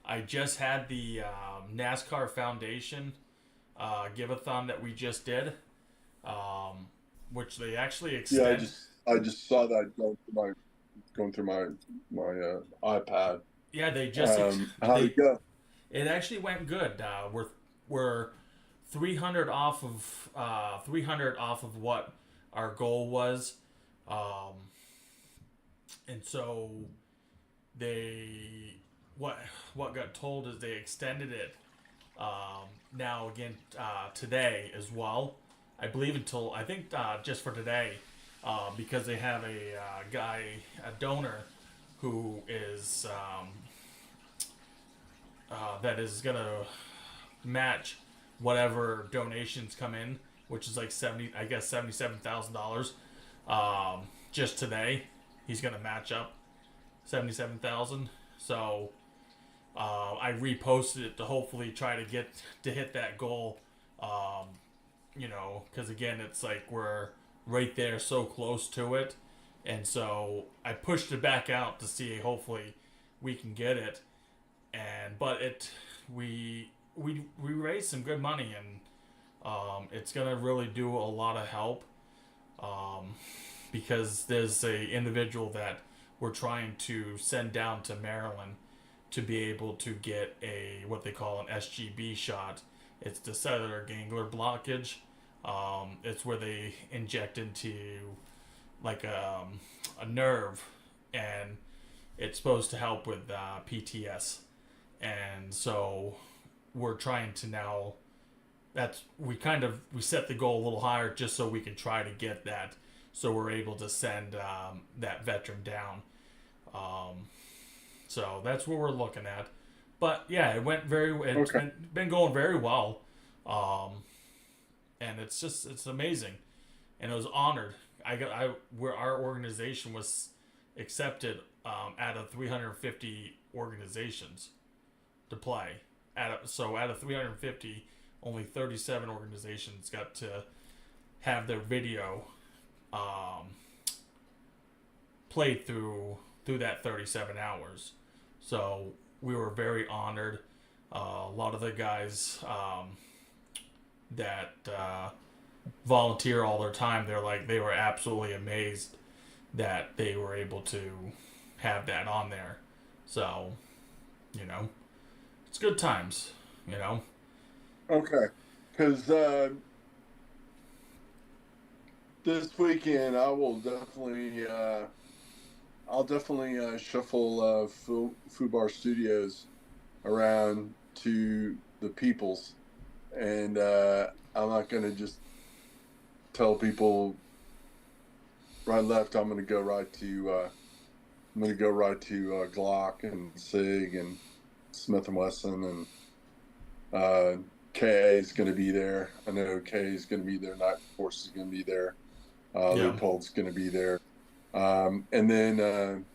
I just had the NASCAR Foundation give-a-thon that we just did, which they actually extend. Yeah, I just saw that going through my iPad. Yeah, they just how'd it go? It actually went good. We're 300 off of what our goal was, and so what got told is they extended it now again today as well. I believe until just for today, because they have a donor who is that is gonna match whatever donations come in, which is like $77,000. Just today, he's gonna match up $77,000. So I reposted it to hopefully try to hit that goal. Because again, it's like we're right there, so close to it, and so I pushed it back out to see hopefully we can get it. But we raised some good money, and it's gonna really do a lot of help, because there's a individual that we're trying to send down to Maryland to be able to get what they call an SGB shot. It's the cellular ganglia blockage. It's where they inject into like a nerve, and it's supposed to help with PTS. And so we're trying to now. We set the goal a little higher just so we can try to get that, so we're able to send that veteran down. So that's what we're looking at. But yeah, it went it's been going very well. and it's amazing, and it was honored. Where our organization was accepted out of 350 organizations to play. So out of 350, only 37 organizations got to have their video played through that 37 hours. So we were very honored. A lot of the guys that volunteer all their time, they were absolutely amazed that they were able to have that on there. So, it's good times, Okay, because this weekend I will definitely shuffle Fubar Studios around to the peoples, and I'm not gonna just tell people right left. I'm gonna go right to Glock and Sig and Smith and Wesson, and KA is going to be there. I know KA is going to be there. Night Force is going to be there. Leopold's going to be there. And then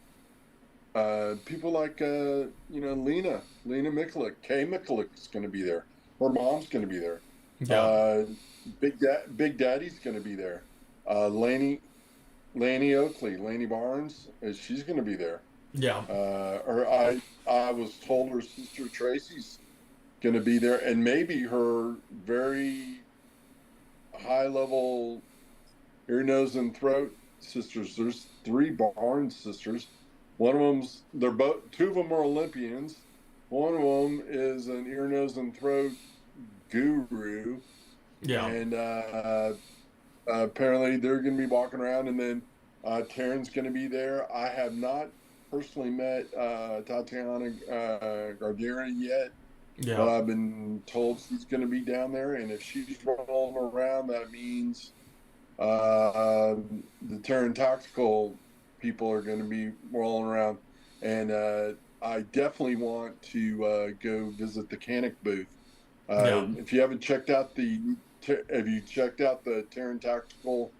people like Lena Mikulik, Kay Mikulik is going to be there. Her mom's going to be there. Yeah. Big Daddy's going to be there. Laney Oakley, Laney Barnes, she's going to be there. Yeah. I was told her sister Tracy's going to be there, and maybe her very high level ear, nose, and throat sisters. There's 3 Barnes sisters. One of them's two of them are Olympians. One of them is an ear, nose, and throat guru. Yeah. And apparently they're going to be walking around, and then Taryn's going to be there. I have not personally met Tatiana Gardera yet, but I've been told she's going to be down there, and if she's rolling around, that means the Taryn Tactical people are going to be rolling around, and I definitely want to go visit the Canic booth. If you haven't checked out have you checked out the Taryn Tactical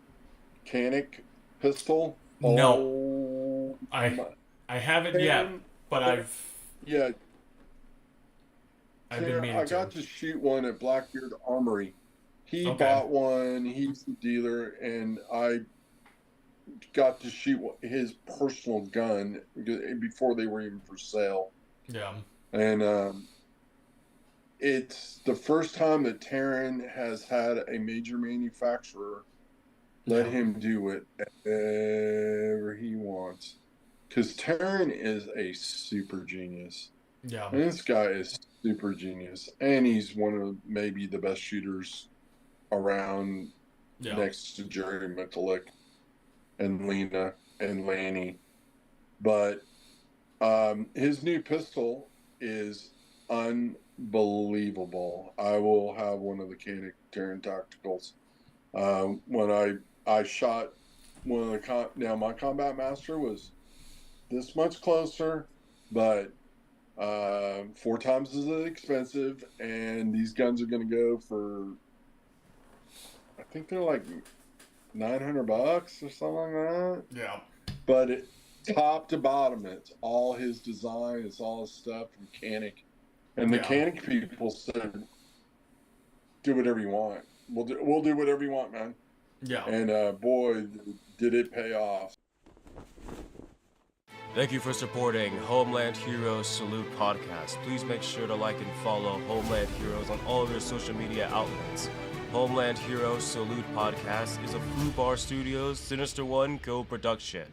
Canic pistol? No, I haven't yet, but I've been meaning I got to shoot one at Blackbeard Armory. He bought one. He's the dealer, and I got to shoot his personal gun before they were even for sale. Yeah, and it's the first time that Taryn has had a major manufacturer let him do it whatever he wants. Because Taryn is a super genius. Yeah. And this guy is super genius. And he's one of maybe the best shooters around next to Jerry McCulloch and Lena and Lanny. But his new pistol is unbelievable. I will have one of the Taryn Tacticals. When I shot one of the now my Combat Master was this much closer, but 4 times as expensive, and these guns are going to go for, I think they're like $900 or something like that. Yeah. But top to bottom, it's all his design, it's all his stuff from Canic. And the Canic people said, do whatever you want. We'll do whatever you want, man. Yeah. And boy, did it pay off. Thank you for supporting Homeland Heroes Salute podcast. Please make sure to like and follow Homeland Heroes on all of your social media outlets. Homeland Heroes Salute podcast is a Fubar Studios Sinista1 co-production.